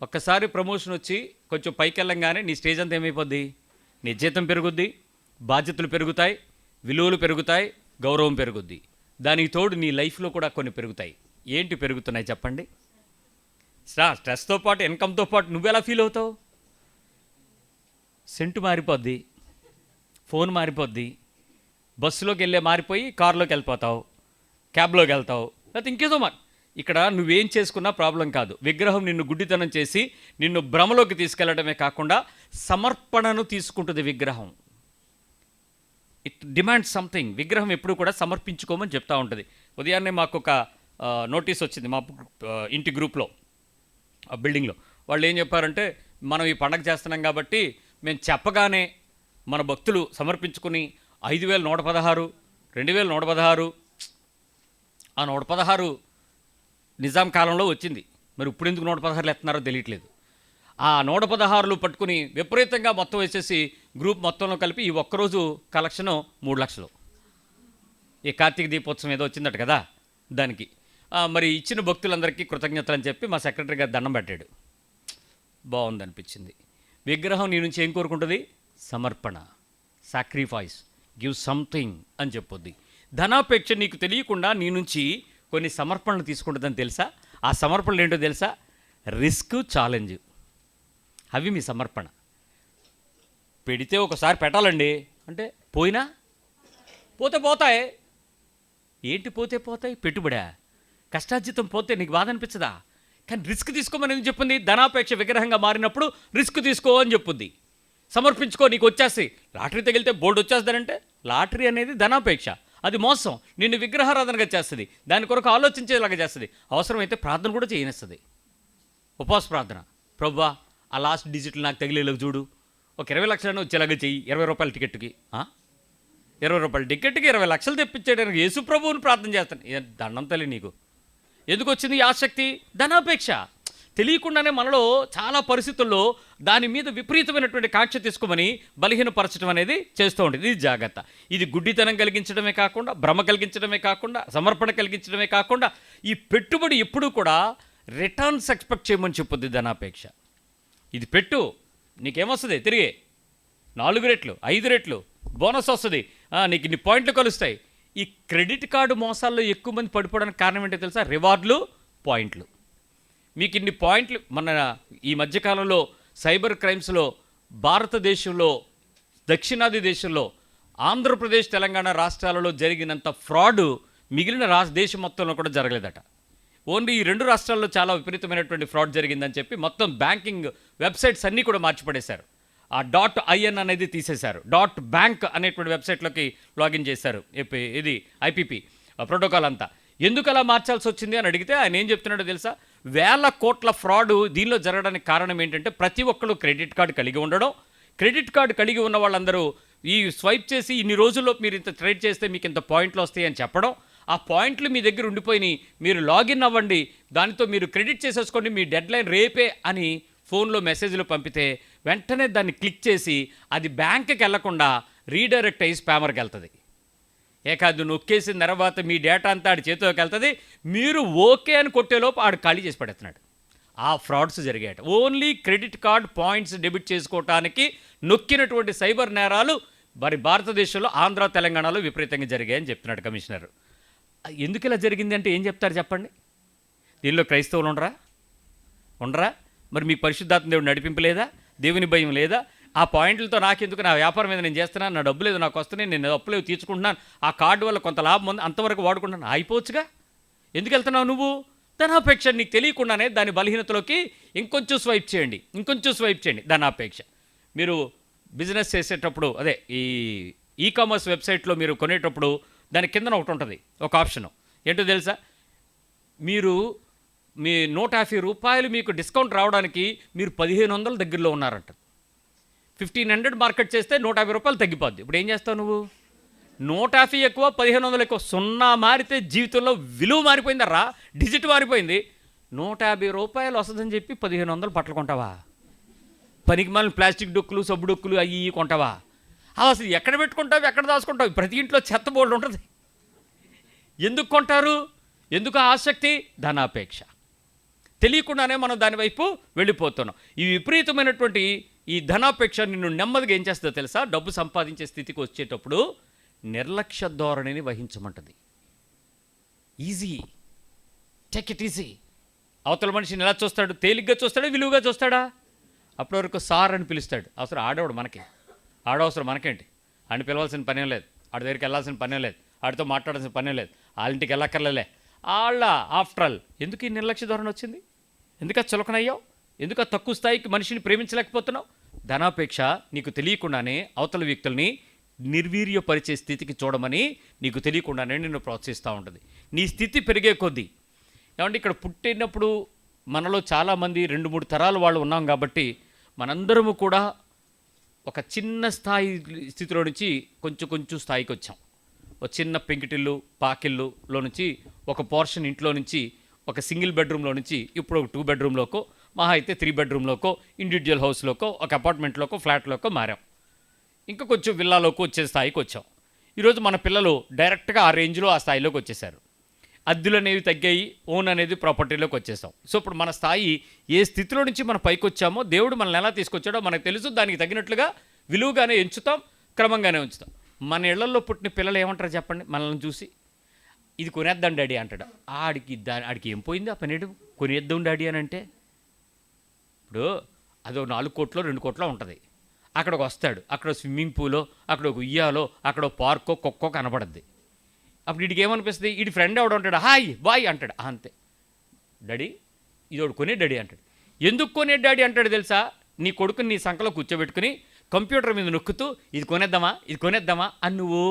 ఒక్కసారి ప్రమోషన్ వచ్చి కొంచెం పైకి వెళ్ళంగానే నీ స్టేజ్ అంతా ఏమైపోద్ది? నీ జీతం పెరుగుద్ది, బాధ్యతలు పెరుగుతాయి, విలువలు పెరుగుతాయి, గౌరవం పెరుగుద్ది. దానికి తోడు నీ లైఫ్లో కూడా కొన్ని పెరుగుతాయి. ఏంటి పెరుగుతున్నాయి చెప్పండి? స్ట్రెస్తో పాటు, ఇన్కమ్తో పాటు నువ్వెలా ఫీల్ అవుతావు? సెంటు మారిపోద్ది, ఫోన్ మారిపోద్ది, బస్సులోకి వెళ్ళే మారిపోయి కారులోకి వెళ్ళిపోతావు, క్యాబ్లోకి వెళ్తావు, లేకపోతే ఇంకేదో ఇక్కడ నువ్వేం చేసుకున్నా ప్రాబ్లం కాదు. విగ్రహం నిన్ను గుడ్డితనం చేసి నిన్ను భ్రమలోకి తీసుకెళ్లడమే కాకుండా సమర్పణను తీసుకుంటుంది విగ్రహం. It demand something. విగ్రహం ఎప్పుడు కూడా సమర్పించుకోమని చెప్తూ ఉంటుంది. ఉదయాన్నే మాకు ఒక నోటీస్ వచ్చింది మా ఇంటి గ్రూప్లో, ఆ బిల్డింగ్లో. వాళ్ళు ఏం చెప్పారంటే, మనం ఈ పండగ చేస్తున్నాం కాబట్టి మేము చెప్పగానే మన భక్తులు సమర్పించుకుని 5,116, 2,116, ఆ 116 నిజాం కాలంలో వచ్చింది. మరి ఇప్పుడు ఎందుకు 116 ఎత్తున్నారో తెలియట్లేదు. ఆ 116 పట్టుకుని విపరీతంగా మొత్తం వేసేసి గ్రూప్ మొత్తంలో కలిపి ఈ ఒక్కరోజు కలెక్షను 3 లక్షలు. ఈ కార్తీక దీపోత్సవం ఏదో వచ్చిందట కదా, దానికి మరి ఇచ్చిన భక్తులందరికీ కృతజ్ఞతలు అని చెప్పి మా సెక్రటరీ గారు దండం పెట్టాడు. బాగుందనిపించింది. విగ్రహం నీ నుంచి ఏం కోరుకుంటుంది? సమర్పణ, సాక్రిఫైస్, గివ్ సంథింగ్ అని చెప్పొద్ది. ధనాపేక్ష నీకు తెలియకుండా నీ నుంచి కొన్ని సమర్పణలు తీసుకుంటుందని తెలుసా? ఆ సమర్పణలు ఏంటో తెలుసా? Risk, challenge. అవి మీ సమర్పణ. పెడితే ఒకసారి పెట్టాలండి అంటే పోయినా పోతే పోతాయి. ఏంటి పోతే పోతాయి? పెట్టుబడా, కష్టార్జితం పోతే నీకు బాధ అనిపించదా? కానీ రిస్క్ తీసుకోమని ఎందుకు చెప్పింది? ధనాపేక్ష విగ్రహంగా మారినప్పుడు రిస్క్ తీసుకో అని చెప్పుద్ది. సమర్పించుకో, నీకు వచ్చేసి. లాటరీ తగిలితే బోర్డు వచ్చేస్తారంటే లాటరీ అనేది ధనాపేక్ష, అది మోసం. నిన్ను విగ్రహారాధనగా చేస్తుంది, దాని కొరకు ఆలోచించేలాగా చేస్తుంది. అవసరమైతే ప్రార్థన కూడా చేయనిస్తుంది. ఉపవాస ప్రార్థన. ప్రభువా ఆ లాస్ట్ డిజిట్లు నాకు తగిలేలాగా చూడు, ఒక 20 లక్షలను వచ్చేలాగా చెయ్యి. 20 రూపాయల టికెట్కి 20 రూపాయల టికెట్కి 20 లక్షలు తెప్పించేయడానికి యేసు ప్రభువుని ప్రార్థన చేస్తాను. దండం తల్లి నీకు. ఎందుకు వచ్చింది ఈ ఆసక్తి? ధనాపేక్ష. తెలియకుండానే మనలో చాలా పరిస్థితుల్లో దాని మీద విపరీతమైనటువంటి కాంక్ష తీసుకోమని బలహీనపరచడం అనేది చేస్తూ ఉంటుంది. ఇది జాగ్రత్త. ఇది గుడ్డితనం కలిగించడమే కాకుండా, భ్రమ కలిగించడమే కాకుండా, సమర్పణ కలిగించడమే కాకుండా, ఈ పెట్టుబడి ఎప్పుడూ కూడా రిటర్న్స్ ఎక్స్పెక్ట్ చేయమని చెప్పుద్ది ధనాపేక్ష. ఇది పెట్టు, నీకేమొస్తుంది? తిరిగి 4 రెట్లు, 5 రెట్లు బోనస్ వస్తుంది, నీకు ఇన్ని పాయింట్లు కలుస్తాయి. ఈ క్రెడిట్ కార్డు మోసాల్లో ఎక్కువ మంది పడిపోవడానికి కారణం ఏంటో తెలుసా? రివార్డులు, పాయింట్లు. మీకు ఇన్ని పాయింట్లు. మన ఈ మధ్యకాలంలో సైబర్ క్రైమ్స్లో భారతదేశంలో, దక్షిణాది దేశంలో, ఆంధ్రప్రదేశ్, తెలంగాణ రాష్ట్రాలలో జరిగినంత ఫ్రాడ్ మిగిలిన దేశం మొత్తంలో కూడా జరగలేదట. ఓన్లీ ఈ 2 రాష్ట్రాల్లో చాలా విపరీతమైనటువంటి ఫ్రాడ్ జరిగిందని చెప్పి మొత్తం బ్యాంకింగ్ వెబ్సైట్స్ అన్నీ కూడా మార్చిపడేశారు. ఆ .in అనేది తీసేశారు. .bank అనేటువంటి వెబ్సైట్లోకి లాగిన్ చేశారు. ఇది IPP ప్రోటోకాల్ అంతా. ఎందుకు అలా మార్చాల్సి వచ్చింది అని అడిగితే ఆయన ఏం చెప్తున్నాడో తెలుసా? 1,000 కోట్ల ఫ్రాడ్ దీనిలో జరగడానికి కారణం ఏంటంటే, ప్రతి ఒక్కరు క్రెడిట్ కార్డు కలిగి ఉండడం. క్రెడిట్ కార్డు కలిగి ఉన్న వాళ్ళందరూ ఈ స్వైప్ చేసి ఇన్ని రోజుల్లో మీరు ఇంత ట్రేడ్ చేస్తే మీకు ఇంత పాయింట్లు వస్తాయి అని చెప్పడం. ఆ పాయింట్లు మీ దగ్గర ఉండిపోయి మీరు లాగిన్ అవ్వండి, దానితో మీరు క్రెడిట్ చేసేసుకోండి, మీ డెడ్లైన్ రేపే అని ఫోన్లో మెసేజ్లు పంపితే వెంటనే దాన్ని క్లిక్ చేసి అది బ్యాంక్కి వెళ్లకుండా రీడైరెక్ట్ అయ్యి స్పామర్కి వెళ్తుంది. ఏకాదు నొక్కేసిన తర్వాత మీ డేటా అంతా ఆడి చేతిలోకి వెళ్తుంది, మీరు ఓకే అని కొట్టేలోపు ఆడు ఖాళీ చేసి పడేస్తున్నాడు. ఆ ఫ్రాడ్స్ జరిగాయట. Only credit card points debit చేసుకోవటానికి నొక్కినటువంటి సైబర్ నేరాలు మరి భారతదేశంలో ఆంధ్ర తెలంగాణలో విపరీతంగా జరిగాయని చెప్తున్నాడు కమిషనర్. ఎందుకు ఇలా జరిగింది అంటే ఏం చెప్తారు చెప్పండి? దీనిలో క్రైస్తవులు ఉండరా? మరి మీకు పరిశుద్ధాత్మ దేవుడు నడిపింపు లేదా? దేవుని భయం లేదా? ఆ పాయింట్లతో నాకెందుకు, నా వ్యాపారం మీద నేను చేస్తున్నాను, నా డబ్బు లేదు నాకు వస్తున్నాయి, నేను అప్పులేవు తీర్చుకుంటున్నాను, ఆ కార్డు వల్ల కొంత లాభం ఉంది, అంతవరకు వాడుకుంటున్నాను, అయిపోవచ్చుగా. ఎందుకు వెళ్తున్నావు నువ్వు? ధనాపేక్ష నీకు తెలియకుండానే దాని బలహీనతలోకి ఇంకొంచెం స్వైప్ చేయండి ధనాపేక్ష. మీరు బిజినెస్ చేసేటప్పుడు, అదే ఈ కామర్స్ వెబ్సైట్లో మీరు కొనేటప్పుడు దాని కిందన ఒకటి ఉంటుంది, ఒక ఆప్షను ఏంటో తెలుసా? మీరు మీ 150 రూపాయలు మీకు డిస్కౌంట్ రావడానికి మీరు 1500 దగ్గరలో ఉన్నారంట. 1500 మార్కెట్ చేస్తే 150 రూపాయలు తగ్గిపోద్ది. ఇప్పుడు ఏం చేస్తావు నువ్వు? 150 ఎక్కువ, 1500 ఎక్కువ, 0 మారితే జీవితంలో విలువ మారిపోయిందర్రా, డిజిట్ మారిపోయింది. 150 రూపాయలు వస్తుందని చెప్పి 1500 బట్టలు కొంటావా? పనికి మళ్ళీ ప్లాస్టిక్ డొక్కులు, సబ్బు డొక్కులు అవి కొంటావా? అసలు ఎక్కడ పెట్టుకుంటావు, ఎక్కడ దాచుకుంటావు? ప్రతి ఇంట్లో చెత్త బోర్డు ఉంటుంది. ఎందుకు కొంటారు? ఎందుకు ఆసక్తి? ధనాపేక్ష. తెలియకుండానే మనం దాని వైపు వెళ్ళిపోతున్నాం. ఈ విపరీతమైనటువంటి ఈ ధనాపేక్ష నిన్ను నెమ్మదిగా ఏం చేస్తుందో తెలుసా? డబ్బు సంపాదించే స్థితికి వచ్చేటప్పుడు నిర్లక్ష్య ధోరణిని వహించమంటది. Easy, take it easy. అవతల మనిషిని ఎలా చూస్తాడు? తేలిగ్గా చూస్తాడా, విలువగా చూస్తాడా? అప్పటి వరకు సార్ అని పిలుస్తాడు. అవసరం ఆడవాడు మనకి, ఆడవసరం మనకేంటి? అని పిలవాల్సిన పనే లేదు, ఆడి దగ్గరికి వెళ్ళాల్సిన పనే లేదు, ఆడితో మాట్లాడాల్సిన పనే లేదు, వాళ్ళ ఇంటికి వెళ్ళక్కర్లే. ఆఫ్టర్ ఆల్ ఎందుకు ఈ నిర్లక్ష్య ధోరణి వచ్చింది? ఎందుకు చులకనయ్యావు? ఎందుకు తక్కువ స్థాయికి మనిషిని ప్రేమించలేకపోతున్నావు? ధనాపేక్ష నీకు తెలియకుండానే అవతల వ్యక్తుల్ని నిర్వీర్యపరిచే స్థితికి చూడమని నీకు తెలియకుండానే నిన్ను ప్రోత్సహిస్తూ ఉంటుంది. నీ స్థితి పెరిగే కొద్దీ, ఏమంటే ఇక్కడ పుట్టినప్పుడు మనలో చాలామంది 2-3 తరాలు వాళ్ళు ఉన్నాం కాబట్టి మనందరము కూడా ఒక చిన్న స్థితిలో నుంచి కొంచెం స్థాయికి వచ్చాం. ఒక చిన్న పెంకిటిల్లు, పాకిళ్ళులో నుంచి ఒక పోర్షన్ ఇంట్లో నుంచి ఒక సింగిల్ బెడ్రూమ్లో నుంచి ఇప్పుడు ఒక 2 బెడ్రూమ్లోకో, మహా అయితే 3 బెడ్రూమ్లోకో, ఇండివిజువల్ హౌస్లోకో, ఒక అపార్ట్మెంట్లోకో, ఫ్లాట్లోకో మారాం. ఇంకా కొంచెం విల్లాలోకి వచ్చే స్థాయికి వచ్చాం. ఈరోజు మన పిల్లలు డైరెక్ట్గా ఆ రేంజ్లో ఆ స్థాయిలోకి వచ్చేసారు. అద్దెలు అనేవి తగ్గాయి, ఓన్ అనేది ప్రాపర్టీలోకి వచ్చేసాం. సో ఇప్పుడు మన స్థాయి ఏ స్థితిలో నుంచి మనం పైకి వచ్చామో, దేవుడు మనల్ని ఎలా తీసుకొచ్చాడో మనకు తెలుసు. దానికి తగినట్లుగా విలువగానే ఎంచుతాం, క్రమంగానే ఉంచుతాం. మన ఇళ్లలో పుట్టిన పిల్లలు ఏమంటారు చెప్పండి? మనల్ని చూసి ఇది కొనేద్దాం డాడీ అంటాడు. ఆడికి ఏం పోయింది ఆ పనేడు? కొనేద్దాం డాడీ అని అంటే ఇప్పుడు అదో 4 కోట్లో 2 కోట్లో ఉంటుంది. అక్కడికి వస్తాడు, అక్కడ స్విమ్మింగ్ పూలో, అక్కడ ఒక ఉయ్యాలో, అక్కడ పార్కో, కుక్కో కనపడద్ది. అప్పుడు వీడికి ఏమనిపిస్తుంది? వీడి ఫ్రెండ్ ఎవడు ఉంటాడు, హాయ్ బాయ్ అంటాడు. అంతే, డాడీ ఇది ఒకటి కొనే డాడీ అంటాడు. ఎందుకు కొనే డాడీ అంటాడు తెలుసా? నీ కొడుకుని నీ సంకలో కూర్చోబెట్టుకుని కంప్యూటర్ మీద నొక్కుతూ ఇది కొనేద్దామా అని నువ్వు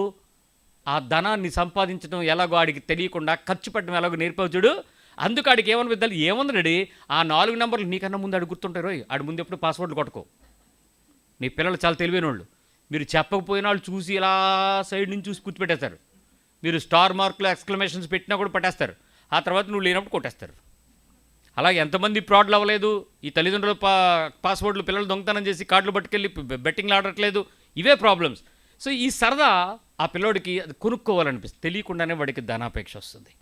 ఆ ధనాన్ని సంపాదించడం ఎలాగో ఆడికి తెలియకుండా ఖర్చు పెట్టడం ఎలాగో నేర్పావు చూడు. అందుకు ఆడికి ఏమనిపిద్దాలి? ఏముంది డాడీ, ఆ 4 నెంబర్లు నీకన్నా ముందు ఆడు గుర్తుంటారు. ఆడి ముందు ఎప్పుడు పాస్వర్డ్లు కొట్టుకో. నీ పిల్లలు చాలా తెలివైన వాళ్ళు. మీరు చెప్పకపోయిన వాళ్ళు చూసి ఇలా సైడ్ నుంచి చూసి గుర్తుపెట్టేస్తారు. మీరు స్టార్ మార్కులు, ఎక్స్క్లమేషన్స్ పెట్టినా కూడా పట్టేస్తారు. ఆ తర్వాత నువ్వు లేనప్పుడు కొట్టేస్తారు. అలాగే ఎంతమంది ఫ్రాడ్లు అవ్వలేదు? ఈ తల్లిదండ్రుల పాస్వర్డ్లు పిల్లలు దొంగతనం చేసి కార్డులు పట్టుకెళ్ళి బెట్టింగ్లు ఆడట్లేదు. ఇవే ప్రాబ్లమ్స్. సో ఈ సరదా ఆ పిల్లోడికి అది కొనుక్కోవాలనిపిస్తుంది. తెలియకుండానే వాడికి ధనాపేక్ష వస్తుంది.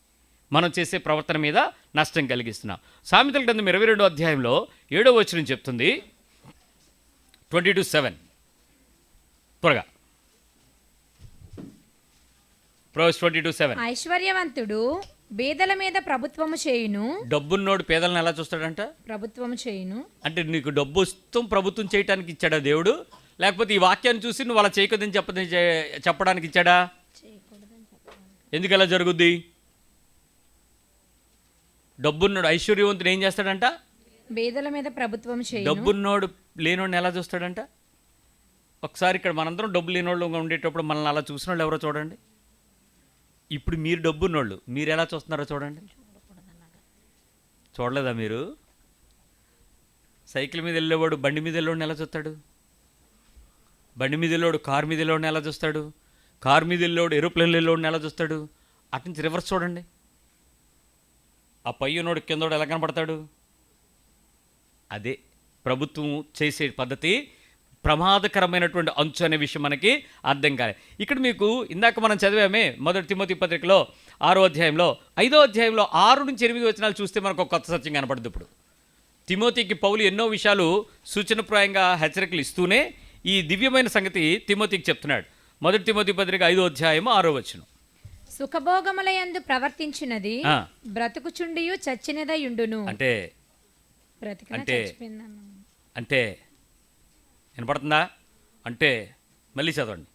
మనం చేసే ప్రవర్తన మీద నష్టం కలిగిస్తున్నాం. సామెతల గ్రంథం 22వ అధ్యాయంలో 7వ వచనం చెప్తుంది, 22:7 త్వరగా. Proverbs 22:7. ఐశ్వర్యవంతుడు బీదల మీద ప్రభుత్వము చేయును. డబ్బున్నోడు పేదలను ఎలా చూస్తాడంట? ప్రభుత్వము చేయును. అంటే నీకు డబ్బు వస్తాం ప్రభుత్వం చేయడానికి ఇచ్చాడా దేవుడు? లేకపోతే ఈ వాక్యాన్ని చూసి నువ్వు అలా చేయకూడదని చెప్పడానికి ఇచ్చాడా? ఎందుకు ఎలా జరుగుద్ది? డబ్బున్నోడు ఐశ్వర్యవంతుడు ఏం చేస్తాడంట? బీదల మీద ప్రభుత్వం చేయును. డబ్బున్నోడు లేనోడిని ఎలా చూస్తాడంట? ఒకసారి ఇక్కడ మనందరం డబ్బు లేనోళ్ళు ఉండేటప్పుడు మనల్ని అలా చూసిన వాళ్ళు ఎవరో చూడండి. ఇప్పుడు మీరు డబ్బున్నోళ్ళు, మీరు ఎలా చూస్తున్నారో చూడండి. చూడలేదా మీరు? సైకిల్ మీద వెళ్ళేవాడు బండి మీద వెళ్ళేవాడిని ఎలా చూస్తాడు? బండి మీద వెళ్ళేవాడు కారు మీద వెళ్ళేవాడిని ఎలా చూస్తాడు? కారు మీద వెళ్ళేవాడు ఏరోప్లేన్లో వెళ్ళేవాడిని ఎలా చూస్తాడు? అటు నుంచి రివర్స్ చూడండి. ఆ పయ్యనోడు కిందోడు ఎలా కనపడతాడు? అదే ప్రభుత్వం చేసే పద్ధతి. ప్రమాదకరమైనటువంటి అంచు అనే విషయం మనకి అర్థం కాలేదు. ఇక్కడ మీకు ఇందాక మనం చదివామే మొదటి తిమోతి పత్రికలో 6వ అధ్యాయంలో 5వ అధ్యాయంలో 6 నుంచి 8 వచనాలు చూస్తే మనకు ఒక కొత్త సత్యం కనపడుతుంది. ఇప్పుడు తిమోతికి పౌలు ఎన్నో విషయాలు సూచనప్రాయంగా హెచ్చరికలు ఇస్తూనే ఈ దివ్యమైన సంగతి తిమోతికి చెప్తున్నాడు. మొదటి తిమోతి పత్రిక 5వ అధ్యాయము 6వ వచనం. సుఖభోగములయందు ప్రవర్తించినది బ్రతుకుచుండియు చచ్చినదయుండును. అంటే అంటే వినపడుతుందా? అంటే మళ్ళీ చదవండి.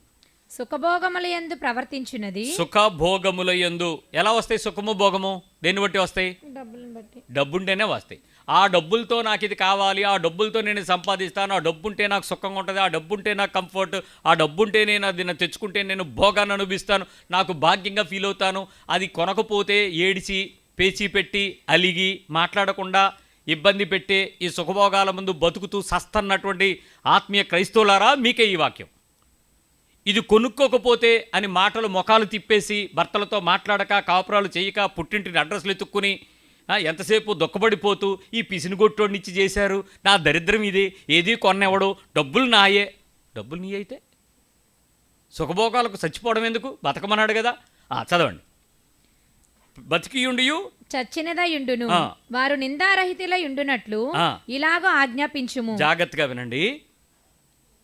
సుఖభోగములయందు ప్రవర్తించినది. సుఖభోగములయందు ఎలా వస్తాయి? సుఖము భోగము దేన్ని బట్టి వస్తాయి? డబ్బులను బట్టి. డబ్బుంటేనే వస్తాయి. ఆ డబ్బులతో నాకు ఇది కావాలి, ఆ డబ్బులతో నేను సంపాదిస్తాను, ఆ డబ్బుంటే నాకు సుఖంగా ఉంటుంది, ఆ డబ్బుంటే నాకు కంఫర్ట్, ఆ డబ్బుంటే నేను అది తెచ్చుకుంటే నేను భోగాన్ని అనుభవిస్తాను, నాకు భాగ్యంగా ఫీల్ అవుతాను. అది కొనకపోతే ఏడిచి పేచీ పెట్టి అలిగి మాట్లాడకుండా ఇబ్బంది పెట్టే ఈ సుఖభోగాల ముందు బతుకుతూ సస్తన్నటువంటి ఆత్మీయ క్రైస్తవులారా, మీకే ఈ వాక్యం. ఇది కొనుక్కోకపోతే అని మాటలు మొఖాలు తిప్పేసి భర్తలతో మాట్లాడక, కాపురాలు చేయక, పుట్టింటిని అడ్రస్లు ఎత్తుక్కుని ఎంతసేపు దుఃఖపడిపోతూ ఈ పిసినిగొట్టోడినిచ్చి చేశారు, నా దరిద్రం ఇది, ఏది కొన్నెవడు, డబ్బులు నాయే. డబ్బులు నీ అయితే సుఖభోగాలకు చచ్చిపోవడం ఎందుకు? బతకమన్నాడు కదా. చదవండి. బతికియుండియు చచ్చినదయుండును, వారు నిందారహితులయుండునట్లు ఇలాగో ఆజ్ఞాపించుము. జాగ్రత్తగా వినండి.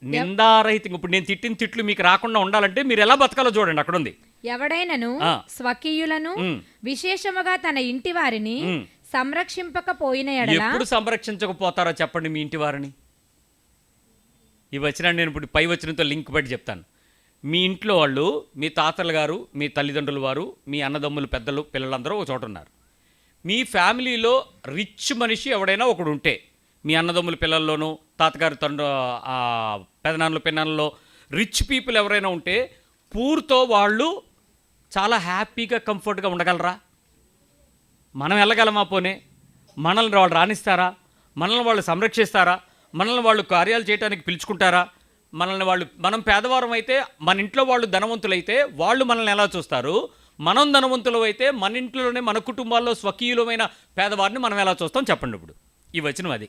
నిందారహితంగా ఇప్పుడు నేను తిట్టిన తిట్లు మీకు రాకుండా ఉండాలంటే మీరు ఎలా బతకాలో చూడండి. అక్కడ ఉంది. ఎవడైనను స్వకీయులను విశేషముగా తన ఇంటి వారిని సంరక్షింపకపోయిన ఎడల. ఎప్పుడు సంరక్షించకపోతారో చెప్పండి మీ ఇంటి వారిని. ఈ వచనాన్ని నేను ఇప్పుడు పై వచనంతో లింక్ పెట్టి చెప్తాను. మీ ఇంట్లో వాళ్ళు, మీ తాతలు గారు, మీ తల్లిదండ్రుల వారు, మీ అన్నదమ్ములు, పెద్దలు, పిల్లలందరూ ఒక చోట ఉన్నారు. మీ ఫ్యామిలీలో రిచ్ మనిషి ఎవడైనా ఒకడు ఉంటే, మీ అన్నదమ్ముల పిల్లల్లోనూ, తాతగారు పెదనాన్నలు పిన్నల్లో రిచ్ పీపుల్ ఎవరైనా ఉంటే పూర్తో వాళ్ళు చాలా హ్యాపీగా కంఫర్ట్గా ఉండగలరా? మనం వెళ్ళగలమా? పోనే మనల్ని వాళ్ళు రాణిస్తారా? మనల్ని వాళ్ళు సంరక్షిస్తారా? మనల్ని వాళ్ళు కార్యాలు చేయడానికి పిలుచుకుంటారా? మనం పేదవారం అయితే, మన ఇంట్లో వాళ్ళు ధనవంతులైతే వాళ్ళు మనల్ని ఎలా చూస్తారు? మనం ధనవంతులు అయితే మన ఇంట్లోనే, మన కుటుంబాల్లో స్వకీయులమైన పేదవారిని మనం ఎలా చూస్తాం చెప్పండి. ఇప్పుడు ఈ వచనం అది.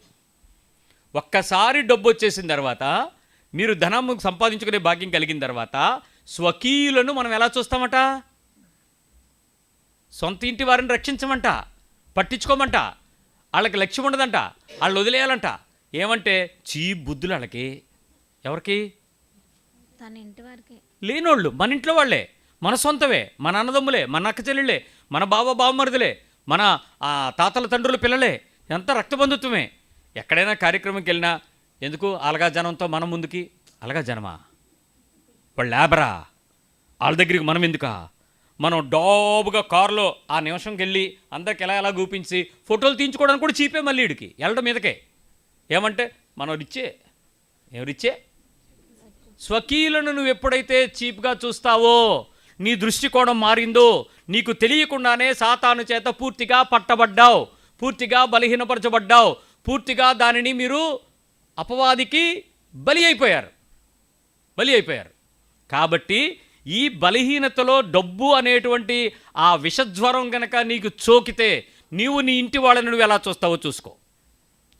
ఒక్కసారి డబ్బు వచ్చేసిన తర్వాత, మీరు ధనం సంపాదించుకునే భాగ్యం కలిగిన తర్వాత స్వకీయులను మనం ఎలా చూస్తామట? సొంత ఇంటి వారిని రక్షించమంట, పట్టించుకోమంట, వాళ్ళకి లక్ష్యం ఉండదంట, వాళ్ళు వదిలేయాలంట. ఏమంటే చీప్ బుద్ధులు వాళ్ళకి. ఎవరికి? తన ఇంటి వారికి. లేనోళ్ళు మన ఇంట్లో వాళ్ళే, మన సొంతవే, మన అన్నదమ్ములే, మన అక్క చెల్లెళ్ళే, మన బావమరుదులే, మన తాతల తండ్రుల పిల్లలే, ఎంత రక్తబంధుత్వమే. ఎక్కడైనా కార్యక్రమంకి వెళ్ళినా ఎందుకు అలగా జనంతో మనం ముందుకి? అలగా జనమా? వాళ్ళు లేబరా? వాళ్ళ దగ్గరికి మనం ఎందుకా? మనం డాబుగా కారులో ఆ నిమిషంకి వెళ్ళి అందరికి ఎలా చూపించి ఫోటోలు తీయించుకోవడానికి కూడా చీపే. మళ్ళీ ఇడికి వెళ్ళడం మీదకే. ఏమంటే మనం రిచ్చే. ఎవరిచ్చే? స్వకీయులను నువ్వు ఎప్పుడైతే చీప్గా చూస్తావో, నీ దృష్టికోణం మారిందో, నీకు తెలియకుండానే సాతాను చేత పూర్తిగా పట్టబడ్డావు, పూర్తిగా బలహీనపరచబడ్డావు, పూర్తిగా దానిని మీరు అపవాదికి బలి అయిపోయారు. కాబట్టి ఈ బలహీనతలో డబ్బు అనేటువంటి ఆ విషజ్వరం గనక నీకు చోకితే నీవు నీ ఇంటి వాళ్ళని నువ్వు ఎలా చూస్తావో చూసుకో.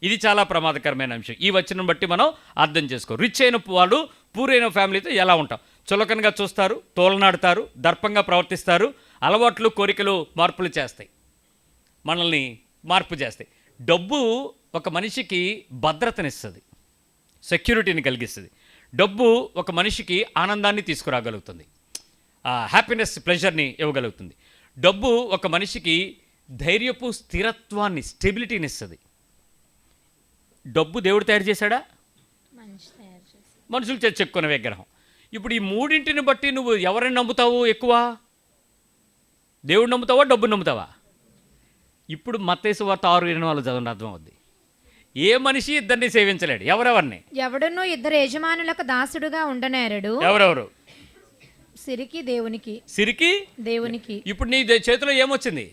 ఇది చాలా ప్రమాదకరమైన అంశం. ఈ వచనం బట్టి మనం అర్థం చేసుకో. రిచ్ అయిన వాళ్ళు పూరైన ఫ్యామిలీతో ఎలా ఉంటాం? చులకనగా చూస్తారు, తోలనాడుతారు, దర్పంగా ప్రవర్తిస్తారు, అలవాట్లు, కోరికలు మార్పులు చేస్తాయి, మనల్ని మార్పు చేస్తాయి. డబ్బు ఒక మనిషికి భద్రతనిస్తుంది, సెక్యూరిటీని కలిగిస్తుంది. డబ్బు ఒక మనిషికి ఆనందాన్ని తీసుకురాగలుగుతుంది, హ్యాపీనెస్, ప్లెజర్ని ఇవ్వగలుగుతుంది. డబ్బు ఒక మనిషికి ధైర్యపు స్థిరత్వాన్ని, స్టెబిలిటీని ఇస్తుంది. డబ్బు దేవుడు తయారు చేశాడా? మనుషులు చెక్కున్న విగ్రహం. ఇప్పుడు ఈ మూడింటిని బట్టి నువ్వు ఎవరిని నమ్ముతావు ఎక్కువ? దేవుడు నమ్ముతావా, డబ్బుని నమ్ముతావా? ఇప్పుడు మత్తయి సువార్త 6:24 చదవండి, అర్థం అవుద్ది. ఏ మనిషి ఇద్దరిని సేవించలేడు. ఎవరెవరిని? ఎవడును ఇద్దరు యజమానులకు దాసుడుగా ఉండనేరడు. ఎవరెవరు? సిరికి దేవునికి. సిరికి దేవునికి. ఇప్పుడు నీ చేతిలో ఏమొచ్చింది?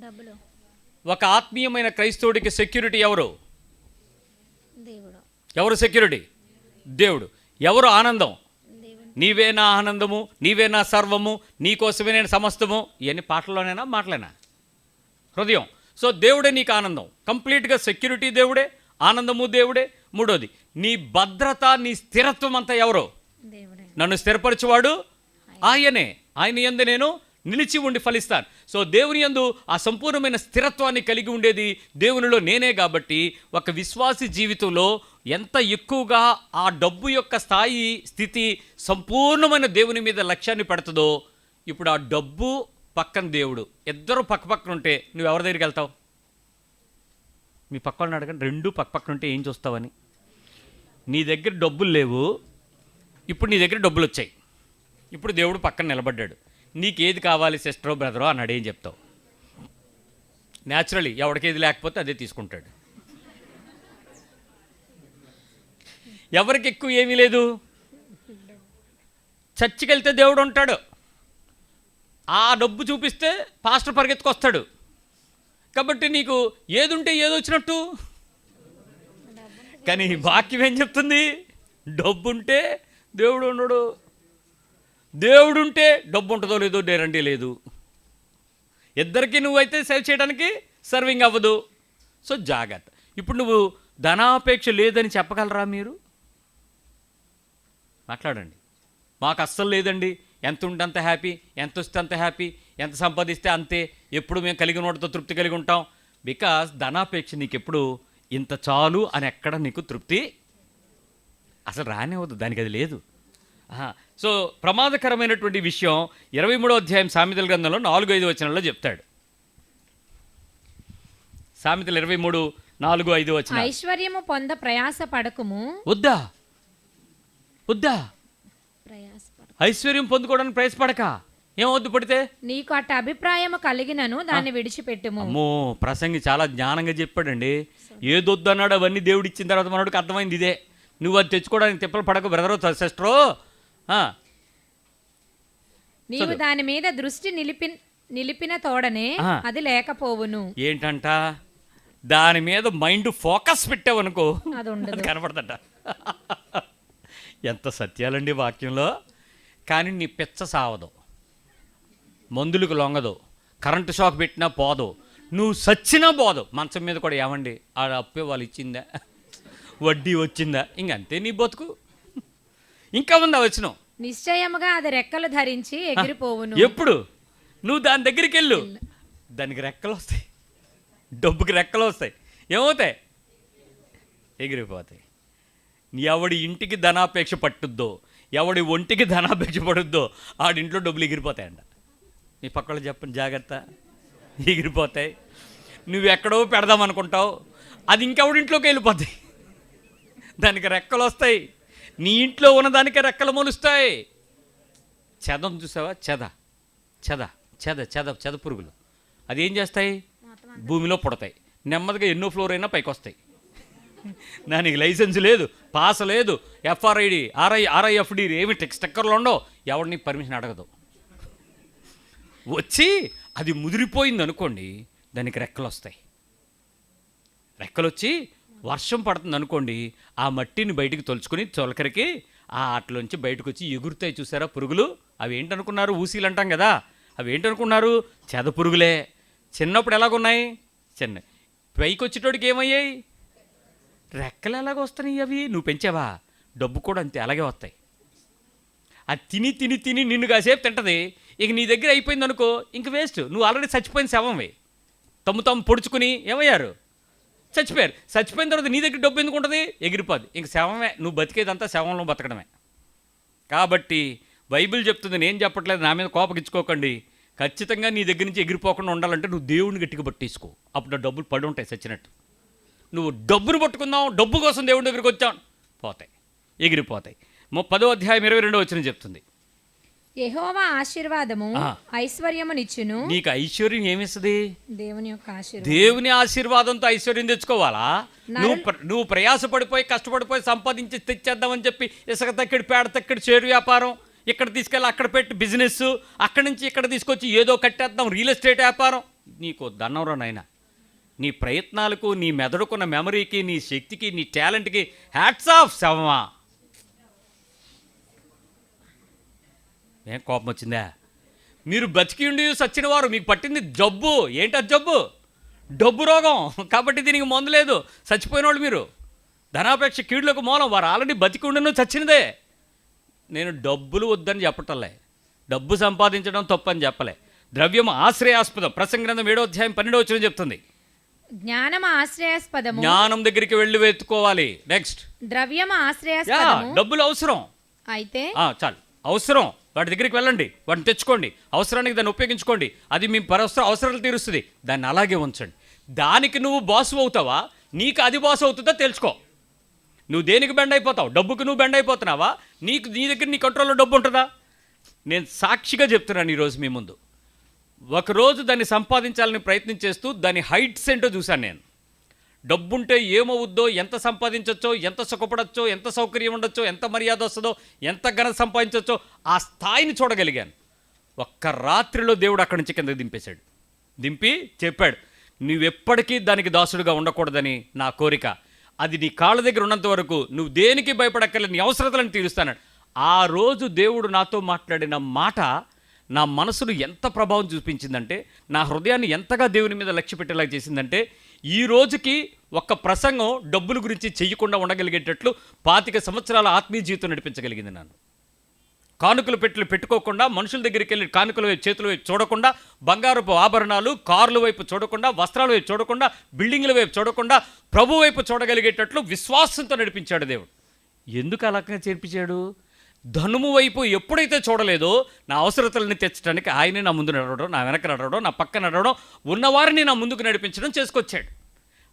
డబ్బులు. ఒక ఆత్మీయమైన క్రైస్తవుడికి సెక్యూరిటీ ఎవరు? దేవుడు. ఎవరు సెక్యూరిటీ? దేవుడు. ఎవరు ఆనందం? నీవే నా ఆనందము, నీవే నా సర్వము, నీకోసమే నేను సమస్తము. ఇవన్నీ పాటల్లోనైనా మాటలేనా? హృదయం. సో దేవుడే నీకు ఆనందం. కంప్లీట్గా సెక్యూరిటీ దేవుడే, ఆనందము దేవుడే, మూడోది, నీ భద్రత, నీ స్థిరత్వం అంతా ఎవరో? దేవుడే. నన్ను స్థిరపరచువాడు ఆయనే. ఆయన యందు నేను నిలిచి ఉండి ఫలిస్తాను. సో దేవుని యందు ఆ సంపూర్ణమైన స్థిరత్వాన్ని కలిగి ఉండేది దేవునిలో నేనే. కాబట్టి ఒక విశ్వాసి జీవితంలో ఎంత ఎక్కువగా ఆ డబ్బు యొక్క స్థితి సంపూర్ణమైన దేవుని మీద లక్ష్యాన్ని పెడుతుందో, ఇప్పుడు ఆ డబ్బు పక్కన దేవుడు, ఇద్దరు పక్కన ఉంటే నువ్వు ఎవరి దగ్గరికి వెళ్తావు? మీ పక్కన అడగండి, రెండు పక్కన ఉంటే ఏం చూస్తావని. నీ దగ్గర డబ్బులు లేవు, ఇప్పుడు నీ దగ్గర డబ్బులు వచ్చాయి, ఇప్పుడు దేవుడు పక్కన నిలబడ్డాడు. నీకేది కావాలి సిస్టరో బ్రదరో అన్నాడు, ఏం చెప్తావు? న్యాచురలీ ఎవరికి ఏది లేకపోతే అదే తీసుకుంటాడు. ఎవరికి ఎక్కువ ఏమీ లేదు, చర్చికి వెళ్తే దేవుడు ఉంటాడు, ఆ డబ్బు చూపిస్తే పాస్టర్ పరిగెత్తుకొస్తాడు. కాబట్టి నీకు ఏది ఉంటే ఏది వచ్చినట్టు. కానీ వాక్యం ఏం చెప్తుంది? డబ్బు ఉంటే దేవుడు ఉండడు, దేవుడు ఉంటే డబ్బు ఉంటుందో లేదో గ్యారంటీ లేదు. ఇద్దరికి నువ్వైతే సేవ్ చేయడానికి సర్వింగ్ అవ్వదు. సో జాగ్రత్త. ఇప్పుడు నువ్వు ధనాపేక్ష లేదని చెప్పగలరా మీరు? మాట్లాడండి. మాకు అస్సలు లేదండి, ఎంత ఉంటే అంత హ్యాపీ, ఎంత వస్తే అంత హ్యాపీ, ఎంత సంపాదిస్తే అంతే, ఎప్పుడు మేము కలిగిన వాటితో తృప్తి కలిగి ఉంటాం. బికాస్ ధనాపేక్ష నీకు ఎప్పుడు ఇంత చాలు అని ఎక్కడ నీకు తృప్తి అసలు రానివ్వదు, దానికి అది లేదు. సో ప్రమాదకరమైనటువంటి విషయం 23వ అధ్యాయం సామెతల గ్రంథంలో 4-5 వచనాల్లో చెప్తాడు. సామెతలు 23:4-5 వచనం. ఐశ్వర్యము పొంద ప్రయాస పడకుము. వద్దా ఐశ్వర్యం పొందుకోవడానికి ప్రయాసపడక ఏమవద్దు పడితే నీకు అట్ట అభిప్రాయము కలిగినను దాన్ని విడిచిపెట్టుము. అమ్మో, ప్రసంగి చాలా జ్ఞానంగా చెప్పాడండి. ఏదొద్దు అన్నాడు అవన్నీ దేవుడు ఇచ్చిన తర్వాత మనోడికి అర్థమైంది ఇదే. నువ్వు అది తెచ్చుకోవడానికి తిప్పలు పడక బ్రదరో సిస్టరో. నీవు దాని మీద దృష్టి నిలిపిన తోడనే అది లేకపోవును. ఏంటంట? దాని మీద మైండ్ ఫోకస్ పెట్టావనుకో అది ఉండదు, కనపడదట. ఎంత సత్యాలండి వాక్యంలో. కానీ నీ పిచ్చ సావదు, మందులకు లొంగదు, కరెంటు షాక్ పెట్టినా పోదు, నువ్వు సచ్చినా పోదు. మంచం మీద కూడా ఏమండి ఆడ అప్పే వాళ్ళు ఇచ్చిందా, వడ్డీ వచ్చిందా, ఇంకంతే నీ బతుకు. ఇంకా ఉందా వచనం? నిశ్చయముగా అది రెక్కలు ధరించి ఎగిరిపోవును. ఎప్పుడు నువ్వు దాని దగ్గరికి వెళ్ళు, దానికి రెక్కలు వస్తాయి, డబ్బుకి రెక్కలు వస్తాయి. ఏమవుతాయి? ఎగిరిపోతాయి. ఎవడి ఇంటికి ధనాపేక్ష పట్టుద్దో, ఎవడి ఒంటికి ధనాపేక్ష పడుద్దో ఆడింట్లో డబ్బులు ఎగిరిపోతాయంట. నీ పక్కన చెప్పండి, జాగ్రత్త, ఎగిరిపోతాయి. నువ్వు ఎక్కడో పెడదామనుకుంటావు, అది ఇంకెవడింట్లోకి వెళ్ళిపోతాయి, దానికి రెక్కలు వస్తాయి. నీ ఇంట్లో ఉన్నదానికే రెక్కలు మొలుస్తాయి. చెదం చూసావా? చెద పురుగులు అది ఏం చేస్తాయి? భూమిలో పుడతాయి, నెమ్మదిగా ఎన్నో ఫ్లోర్ అయినా పైకి వస్తాయి. దానికి లైసెన్స్ లేదు, పాస్ లేదు, ఎఫ్ఆర్ఐడి ఆర్ఐఎఫ్డి ఏమి స్టిక్కర్లు ఉండవు, ఎవరిని పర్మిషన్ అడగదు. వచ్చి అది ముదిరిపోయింది అనుకోండి, దానికి రెక్కలు వస్తాయి. రెక్కలు వచ్చి వర్షం పడుతుంది అనుకోండి, ఆ మట్టిని బయటికి తొలుచుకొని చొలకరికి ఆ ఆటలోంచి బయటకు వచ్చి ఎగురుతాయి. చూసారా పురుగులు? అవి ఏంటనుకున్నారు? ఊసీలు అంటాం కదా, అవి ఏంటనుకున్నారు? చెద పురుగులే. చిన్నప్పుడు ఎలాగున్నాయి? చిన్న పైకి వచ్చేటోడికి ఏమయ్యాయి? రెక్కలు ఎలాగ వస్తున్నాయి? అవి నువ్వు పెంచావా? డబ్బు కూడా అంతే, అలాగే వస్తాయి. అది తిని నిన్ను కాసేపు తింటది, ఇక నీ దగ్గర అయిపోయింది అనుకో, ఇంక వేస్ట్. నువ్వు ఆల్రెడీ చచ్చిపోయిన శవంవే. తమ్ము పొడుచుకుని ఏమయ్యారు? చచ్చిపోయారు. చచ్చిపోయిన తర్వాత నీ దగ్గర డబ్బు ఎందుకు ఉంటుంది? ఎగిరిపోదు. ఇంక శవమే. నువ్వు బతికేదంతా శవంలో బతకడమే. కాబట్టి బైబిల్ చెప్తుంది, నేను చెప్పట్లేదు, నా మీద కోపగించుకోకండి. ఖచ్చితంగా నీ దగ్గర నుంచి ఎగిరిపోకుండా ఉండాలంటే నువ్వు దేవుడిని గట్టిగా పట్టేసుకో. అప్పుడు డబ్బులు పడి ఉంటాయి చచ్చినట్టు. నువ్వు డబ్బును పట్టుకుందాం, డబ్బు కోసం దేవుడి దగ్గరికి వచ్చావు, పోతాయి, ఎగిరిపోతాయి. 10వ అధ్యాయం 22వ వచనం చెప్తుంది, యెహోవా ఆశీర్వాదము ఐశ్వర్యమునిచ్చును. నీకు ఐశ్వర్యం ఏమిస్తుంది? దేవుని యొక్క ఆశీర్వాదం. దేవుని ఆశీర్వాదంతో ఐశ్వర్యం తెచ్చుకోవాలా? నువ్వు ప్రయాసపడిపోయి కష్టపడిపోయి సంపాదించి తెచ్చేద్దామని చెప్పి ఇసుక తక్కిడి, పేడ తక్కిడి, చేరు వ్యాపారం, ఇక్కడ తీసుకెళ్ళి అక్కడ పెట్టి బిజినెస్, అక్కడి నుంచి ఇక్కడ తీసుకొచ్చి ఏదో కట్టేద్దాం, రియల్ ఎస్టేట్ వ్యాపారం. నీకు దండంరా నాయనా. నీ ప్రయత్నాలకు, నీ మెదడుకున్న మెమరీకి, నీ శక్తికి, నీ టాలెంట్కి హ్యాట్స్ ఆఫ్. శవమా? ఏం కోపం వచ్చిందా? మీరు బతికి ఉండి సచ్చిన వారు, మీకు పట్టింది జబ్బు. ఏంటి అది జబ్బు? డబ్బు రోగం. కాబట్టి దీనికి మందు లేదు. చచ్చిపోయిన వాళ్ళు మీరు. ధనాపేక్ష కీడులకు మూలం. వారు ఆల్రెడీ బతికి ఉండను, చచ్చినదే. నేను డబ్బులు వద్దని చెప్పటంలే, డబ్బు సంపాదించడం తప్పని చెప్పలే. ద్రవ్యం ఆశ్రయాస్పదం. ప్రసంగ గ్రంథం 7:12 చెప్తుంది. జ్ఞానం ఆశ్రయాస్పదము, జ్ఞానం దగ్గరికి వెళ్ళి వెతుకోవాలి. నెక్స్ట్, ద్రవ్యం ఆశ్రయాస్పదము. డబ్బులు అవసరం అయితే చాలు, అవసరం, వాటి దగ్గరికి వెళ్ళండి, వాటిని తెచ్చుకోండి, అవసరానికి దాన్ని ఉపయోగించుకోండి. అది మీ అవసరాలు తీరుస్తుంది. దాన్ని అలాగే ఉంచండి. దానికి నువ్వు బాసు అవుతావా, నీకు అది బాసు అవుతుందో తెలుసుకో. నువ్వు దేనికి బెండ్ అయిపోతావు? డబ్బుకు నువ్వు బెండ్ అయిపోతున్నావా? నీ దగ్గర నీ కంట్రోల్లో డబ్బు ఉంటుందా? నేను సాక్షిగా చెప్తున్నాను ఈరోజు మీ ముందు. ఒకరోజు దాన్ని సంపాదించాలని ప్రయత్నం చేస్తూ దాని హైట్స్ ఏంటో చూశాను నేను. డబ్బుంటే ఏమవుద్దో, ఎంత సంపాదించవచ్చో, ఎంత సుఖపడచ్చో, ఎంత సౌకర్యం ఉండొచ్చో, ఎంత మర్యాద వస్తుందో, ఎంత ఘనత సంపాదించవచ్చో, ఆ స్థాయిని చూడగలిగాను. ఒక్క రాత్రిలో దేవుడు అక్కడి నుంచి కిందకి దింపేశాడు. దింపి చెప్పాడు, నువ్వెప్పటికీ దానికి దాసుడుగా ఉండకూడదని నా కోరిక. అది నీ కాళ్ళ దగ్గర ఉన్నంత వరకు నువ్వు దేనికి భయపడక్కర్లేదు, నీ అవసరతలను తీరుస్తాను. ఆ రోజు దేవుడు నాతో మాట్లాడిన మాట నా మనసును ఎంత ప్రభావం చూపించిందంటే, నా హృదయాన్ని ఎంతగా దేవుని మీద లక్ష్య పెట్టేలా చేసిందంటే, ఈ రోజుకి ఒక్క ప్రసంగం డబ్బుల గురించి చెయ్యకుండా ఉండగలిగేటట్లు 25 సంవత్సరాల ఆత్మీయ జీవితం నడిపించగలిగింది. నన్ను కానుకలు పెట్టుకోకుండా, మనుషుల దగ్గరికి వెళ్ళి కానుకల వైపు చేతుల వైపు చూడకుండా, బంగారపు ఆభరణాలు, కార్ల వైపు చూడకుండా, వస్త్రాల వైపు చూడకుండా, బిల్డింగ్ల వైపు చూడకుండా, ప్రభు వైపు చూడగలిగేటట్లు విశ్వాసంతో నడిపించాడు దేవుడు. ఎందుకు అలాగే చేర్పించాడు? ధనుము వైపు ఎప్పుడైతే చూడలేదో, నా అవసరతల్ని తెచ్చడానికి ఆయనే నా ముందు నడవడం, నా వెనక నడవడం, నా పక్క నడవడం, ఉన్నవారిని నా ముందుకు నడిపించడం చేసుకొచ్చాడు.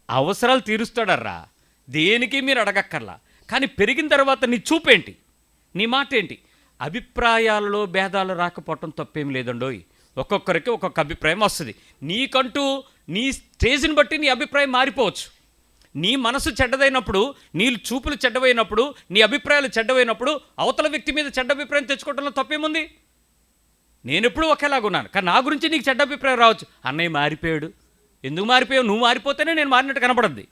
అవసరాలు తీరుస్తాడర్రా, దేనికి మీరు అడగక్కర్లా. కానీ పెరిగిన తర్వాత నీ చూపేంటి, నీ మాట ఏంటి? అభిప్రాయాలలో భేదాలు రాకపోవటం తప్పేం లేదండోయ్. ఒక్కొక్కరికి ఒక్కొక్క అభిప్రాయం వస్తుంది. నీకంటూ నీ స్టేజ్ని బట్టి నీ అభిప్రాయం మారిపోవచ్చు. నీ మనసు చెడ్డదైనప్పుడు, నీ చూపులు చెడ్డవైనప్పుడు, నీ అభిప్రాయాలు చెడ్డవైనప్పుడు అవతల వ్యక్తి మీద చెడ్డ అభిప్రాయం తెచ్చుకోవడంలో తప్పేముంది? నేను ఎప్పుడూ ఒకేలాగున్నాను, కానీ నా గురించి నీకు చెడ్డ అభిప్రాయం రావచ్చు. అన్నయ్య మారిపోయాడు. ఎందుకు మారిపోయావు? నువ్వు మారిపోతేనే నేను మారినట్టు కనపడద్ది.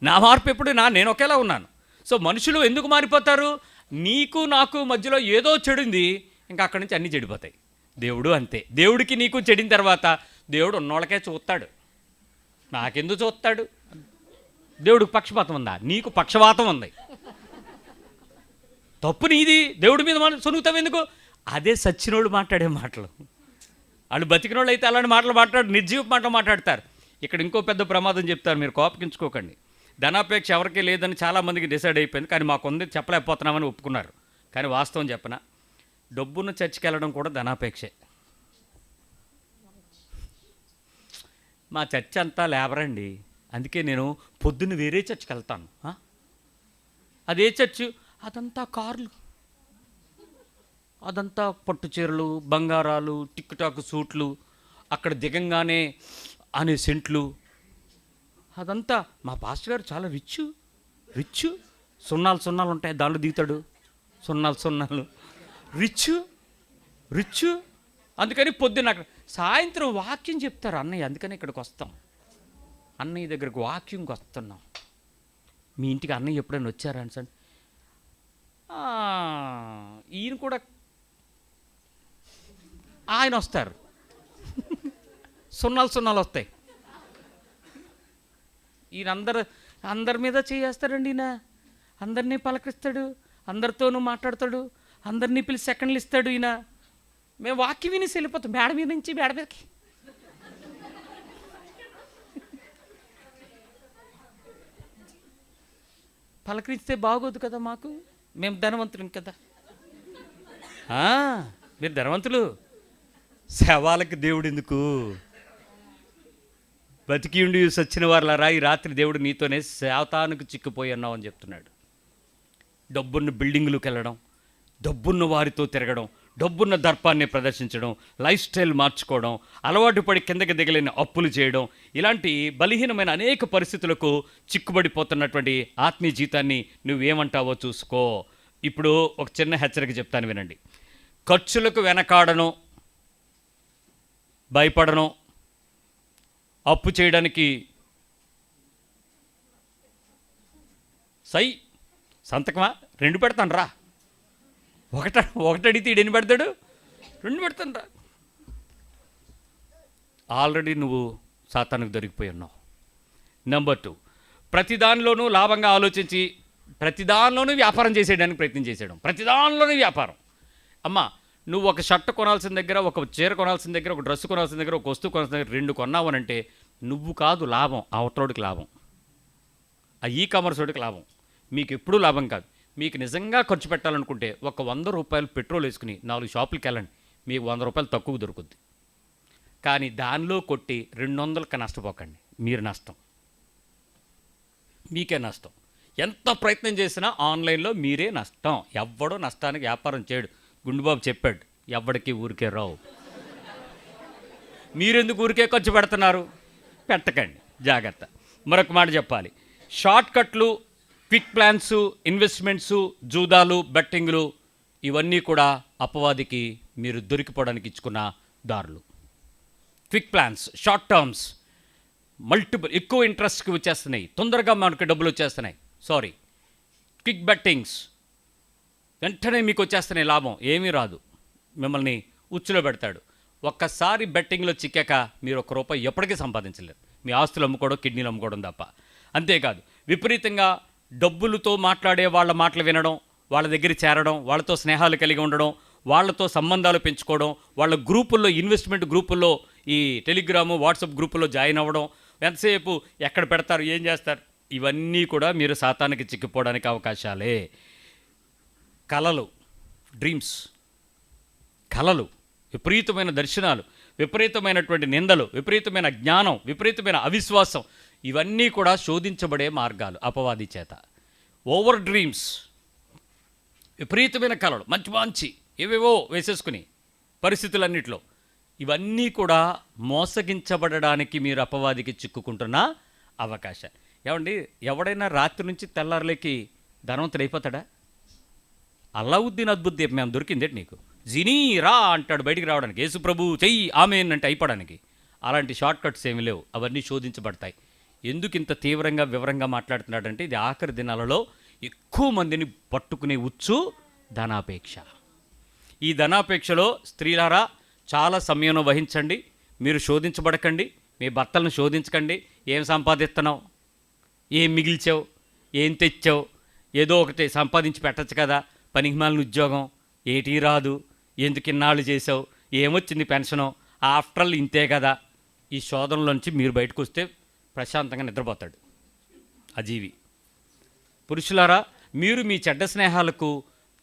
నా మార్పు ఎప్పుడు నేను ఒకేలా ఉన్నాను. సో మనుషులు ఎందుకు మారిపోతారు? నీకు నాకు మధ్యలో ఏదో చెడింది, ఇంకా అక్కడి నుంచి అన్నీ చెడిపోతాయి. దేవుడు అంతే. దేవుడికి నీకు చెడిన తర్వాత దేవుడు ఉన్నోళ్ళకే చూస్తాడు, నాకెందుకు చూస్తాడు? దేవుడికి పక్షపాతం ఉందా? నీకు పక్షపాతం ఉంది. తప్పు నీది. దేవుడి మీద సొనుగుతావు ఎందుకు? అదే సచ్చినోళ్ళు మాట్లాడే మాటలు. వాళ్ళు బతికినోళ్ళు అయితే అలాంటి మాటలు నిర్జీవ మాటలు మాట్లాడతారు. ఇక్కడ ఇంకో పెద్ద ప్రమాదం చెప్తారు, మీరు కోపగించుకోకండి. ధనాపేక్ష ఎవరికీ లేదని చాలామందికి డిసైడ్ అయిపోయింది, కానీ మాకుంది చెప్పలేకపోతున్నామని ఒప్పుకున్నారు. కానీ వాస్తవం చెప్పనా, డబ్బును చర్చికి వెళ్ళడం కూడా ధనాపేక్షే. మా చర్చ్ అంతా లేబరండి, అందుకే నేను పొద్దున్న వేరే చర్చికి వెళ్తాను. అదే చర్చ్, అదంతా కార్లు, అదంతా పట్టు చీరలు, బంగారాలు, టిక్ టాక్ సూట్లు, అక్కడ దిగంగానే అనే సెంట్లు, అదంతా. మా పాస్టర్ గారు చాలా రిచ్, సున్నాలు ఉంటాయి, దాంట్లో దిగుతాడు, సున్నాలు రిచ్. అందుకని పొద్దున్న అక్కడ సాయంత్రం వాక్యం చెప్తారు అన్నయ్య, అందుకని ఇక్కడికి వస్తాం. అన్నయ్య దగ్గరకు వాక్యంకి వస్తున్నాం. మీ ఇంటికి అన్నయ్య ఎప్పుడైనా వచ్చారా అని సార్? ఈయన కూడా ఆయన వస్తారు. సున్నాలు వస్తాయి. ఈయన అందరి మీద చేయేస్తాడండి. ఈయన అందరినీ పలకరిస్తాడు, అందరితోనూ మాట్లాడతాడు, అందరినీ పిలిచి సెకండ్లు ఇస్తాడు. ఈయన మేము వాక్యం వినేసి వెళ్ళిపోతాం, మేడ మీద నుంచి మేడ మీదకి. పలకరిస్తే బాగోదు కదా మాకు, మేము ధనవంతులం కదా. మీరు ధనవంతులు, శవాలకి దేవుడు ఎందుకు? బతికి ఉండి సచ్చిన వారులారా, ఈ రాత్రి దేవుడు నీతోనే శాతానికి చిక్కిపోయి అన్నావు అని చెప్తున్నాడు. డబ్బున్న బిల్డింగులకు వెళ్ళడం, డబ్బున్న వారితో తిరగడం, డబ్బున్న దర్పాన్ని ప్రదర్శించడం, లైఫ్ స్టైల్ మార్చుకోవడం, అలవాటు పడి కిందకి దిగలేని అప్పులు చేయడం, ఇలాంటి బలహీనమైన అనేక పరిస్థితులకు చిక్కుబడిపోతున్నటువంటి ఆత్మీయ జీవితాన్ని నువ్వేమంటావో చూసుకో. ఇప్పుడు ఒక చిన్న హెచ్చరిక చెప్తాను, వినండి. ఖర్చులకు వెనకాడను, భయపడను, అప్పు చేయడానికి సంతకమా 2 పెడతాను రా. ఒకటి అడిగితే ఈడు ఎన్ని పెడతాడు? 2 పెడతాను రా. ఆల్రెడీ నువ్వు సాతానుకు దొరికిపోయి ఉన్నావు. నెంబర్ 2, ప్రతి దానిలోనూ లాభంగా ఆలోచించి ప్రతి దానిలోనూ వ్యాపారం చేసేయడానికి ప్రయత్నం చేసేయడం, ప్రతి దానిలోనూ వ్యాపారం. అమ్మ, నువ్వు ఒక షర్ట్ కొనాల్సిన దగ్గర, ఒక చీర కొనాల్సిన దగ్గర, ఒక డ్రెస్ కొనాల్సిన దగ్గర, ఒక వస్తువు కొనాల్సిన దగ్గర 2 కొన్నావనంటే నువ్వు కాదు లాభం, అవతలోడికి లాభం, ఆ ఈ-కామర్స్ వాడికి లాభం. మీకు ఎప్పుడూ లాభం కాదు. మీకు నిజంగా ఖర్చు పెట్టాలనుకుంటే ఒక 100 రూపాయలు పెట్రోల్ వేసుకుని 4 షాపులకి వెళ్ళండి, మీకు 100 రూపాయలు తక్కువ దొరుకుద్ది. కానీ దానిలో కొట్టి 200కి నష్టపోకండి, మీరు నష్టం, మీకే నష్టం. ఎంత ప్రయత్నం చేసినా ఆన్లైన్లో మీరే నష్టం. ఎవ్వడో నష్టానికి వ్యాపారం చేయడు. గుండుబాబు చెప్పాడు, ఎవ్వడికి ఊరికే రావు. మీరెందుకు ఊరికే ఖర్చు పెడుతున్నారు? పెట్టకండి, జాగ్రత్త. మరొక మాట చెప్పాలి, షార్ట్ కట్లు, క్విక్ ప్లాన్స్, ఇన్వెస్ట్మెంట్స్, జూదాలు, బెట్టింగ్లు ఇవన్నీ కూడా అపవాదికి మీరు దొరికిపోవడానికి ఇచ్చుకున్న దారులు. Quick plans, short terms, multiple ఎక్కువ ఇంట్రెస్ట్కి వచ్చేస్తున్నాయి, తొందరగా మనకు డబ్బులు వచ్చేస్తున్నాయి. క్విక్ బెట్టింగ్స్, వెంటనే మీకు వచ్చేస్తున్నాయి, లాభం ఏమీ రాదు, మిమ్మల్ని ఉచ్చులో పెడతాడు. ఒక్కసారి బెట్టింగ్లో చిక్కాక మీరు ₹1 ఎప్పటికీ సంపాదించలేరు, మీ ఆస్తులు అమ్ముకోవడం, కిడ్నీలు అమ్ముకోవడం తప్ప. అంతేకాదు, విపరీతంగా డబ్బులతో మాట్లాడే వాళ్ళ మాటలు వినడం, వాళ్ళ దగ్గర చేరడం, వాళ్ళతో స్నేహాలు కలిగి ఉండడం, వాళ్ళతో సంబంధాలు పెంచుకోవడం, వాళ్ళ గ్రూపుల్లో, ఇన్వెస్ట్మెంట్ గ్రూపుల్లో, ఈ టెలిగ్రాము, వాట్సాప్ గ్రూపుల్లో జాయిన్ అవ్వడం, ఎంతసేపు ఎక్కడ పెడతారు, ఏం చేస్తారు, ఇవన్నీ కూడా మీరు సాతానికి చిక్కిపోవడానికి అవకాశాలే. కలలు, డ్రీమ్స్, కలలు, విపరీతమైన దర్శనాలు, విపరీతమైనటువంటి నిందలు, విపరీతమైన జ్ఞానం, విపరీతమైన అవిశ్వాసం, ఇవన్నీ కూడా శోధించబడే మార్గాలు అపవాది చేత. ఓవర్ డ్రీమ్స్, విపరీతమైన కలలు, మంచి మంచి ఏవేవో వేసేసుకుని పరిస్థితులన్నిట్లో, ఇవన్నీ కూడా మోసగించబడడానికి మీరు అపవాదికి చిక్కుకుంటున్న అవకాశం. ఏమండి, ఎవడైనా రాత్రి నుంచి తెల్లారులేకి ధనవంతుడు అయిపోతాడా? అల్లావుద్దీన్ అద్భుత్ దీపం మేము దొరికిందేంటి నీకు? జినీ రా అంటాడు బయటికి రావడానికి, యేసు ప్రభు చెయ్యి ఆమెన్ అంటే అయిపోవడానికి. అలాంటి షార్ట్ కట్స్ ఏమీ లేవు, అవన్నీ శోధించబడతాయి. ఎందుకు ఇంత తీవ్రంగా వివరంగా మాట్లాడుతున్నాడంటే, ఇది ఆఖరి దినాలలో ఎక్కువ మందిని పట్టుకునే ఉచ్చు ధనాపేక్ష. ఈ ధనాపేక్షలో స్త్రీలారా చాలా సమయం వహించండి, మీరు శోధించబడకండి, మీ భర్తలను శోధించకండి. ఏం సంపాదిస్తున్నావు, ఏం మిగిల్చావు, ఏం తెచ్చావు, ఏదో ఒకటి సంపాదించి పెట్టచ్చు కదా, పనికిమాలిన ఉద్యోగం ఏటీ రాదు, ఎందుకు ఇన్నాళ్ళు చేసావు, ఏమొచ్చింది పెన్షను, ఆఫ్టర్ ఆల్ ఇంతే కదా. ఈ శోధనలోంచి మీరు బయటకు వస్తే ప్రశాంతంగా నిద్రపోతాడు అజీవి. పురుషులారా, మీరు మీ చెడ్డ స్నేహాలకు,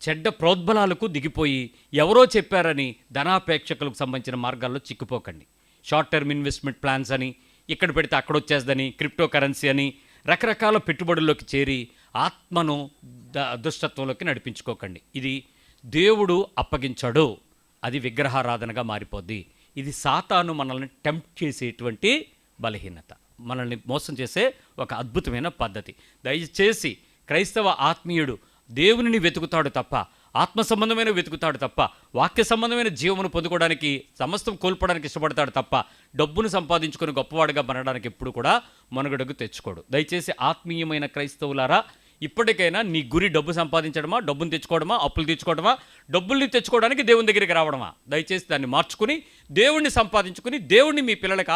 చెడ్డ ప్రోద్బలాలకు దిగిపోయి ఎవరో చెప్పారని ధనాపేక్షకులకు సంబంధించిన మార్గాల్లో చిక్కుపోకండి. షార్ట్ టర్మ్ ఇన్వెస్ట్మెంట్ ప్లాన్స్ అని, ఇక్కడ పెడితే అక్కడ వచ్చేస్తుందని, క్రిప్టో కరెన్సీ అని, రకరకాల పెట్టుబడుల్లోకి చేరి ఆత్మను దుష్టత్వంలోకి నడిపించుకోకండి. ఇది దేవుడు అప్పగించాడు, అది విగ్రహారాధనగా మారిపోద్ది. ఇది సాతాను మనల్ని టెంప్ట్ చేసేటువంటి బలహీనత, మనల్ని మోసం చేసే ఒక అద్భుతమైన పద్ధతి. దయచేసి క్రైస్తవ ఆత్మీయుడు దేవునిని వెతుకుతాడు తప్ప, ఆత్మ సంబంధమైన వెతుకుతాడు తప్ప, వాక్య సంబంధమైన జీవమును పొందుకోవడానికి, సమస్తం కోల్పోవడానికి ఇష్టపడతాడు తప్ప, డబ్బును సంపాదించుకొని గొప్పవాడిగా మనడానికి ఎప్పుడు కూడా మనుగడకు తెచ్చుకోడు. దయచేసి ఆత్మీయమైన క్రైస్తవులారా, ఇప్పటికైనా నీ గురి డబ్బు సంపాదించడమా, డబ్బును తెచ్చుకోవడమా, అప్పులు తెచ్చుకోవడమా, డబ్బుల్ని తెచ్చుకోవడానికి దేవుని దగ్గరికి రావడమా? దయచేసి దాన్ని మార్చుకుని దేవుణ్ణి సంపాదించుకుని దేవుణ్ణి మీ పిల్లలకి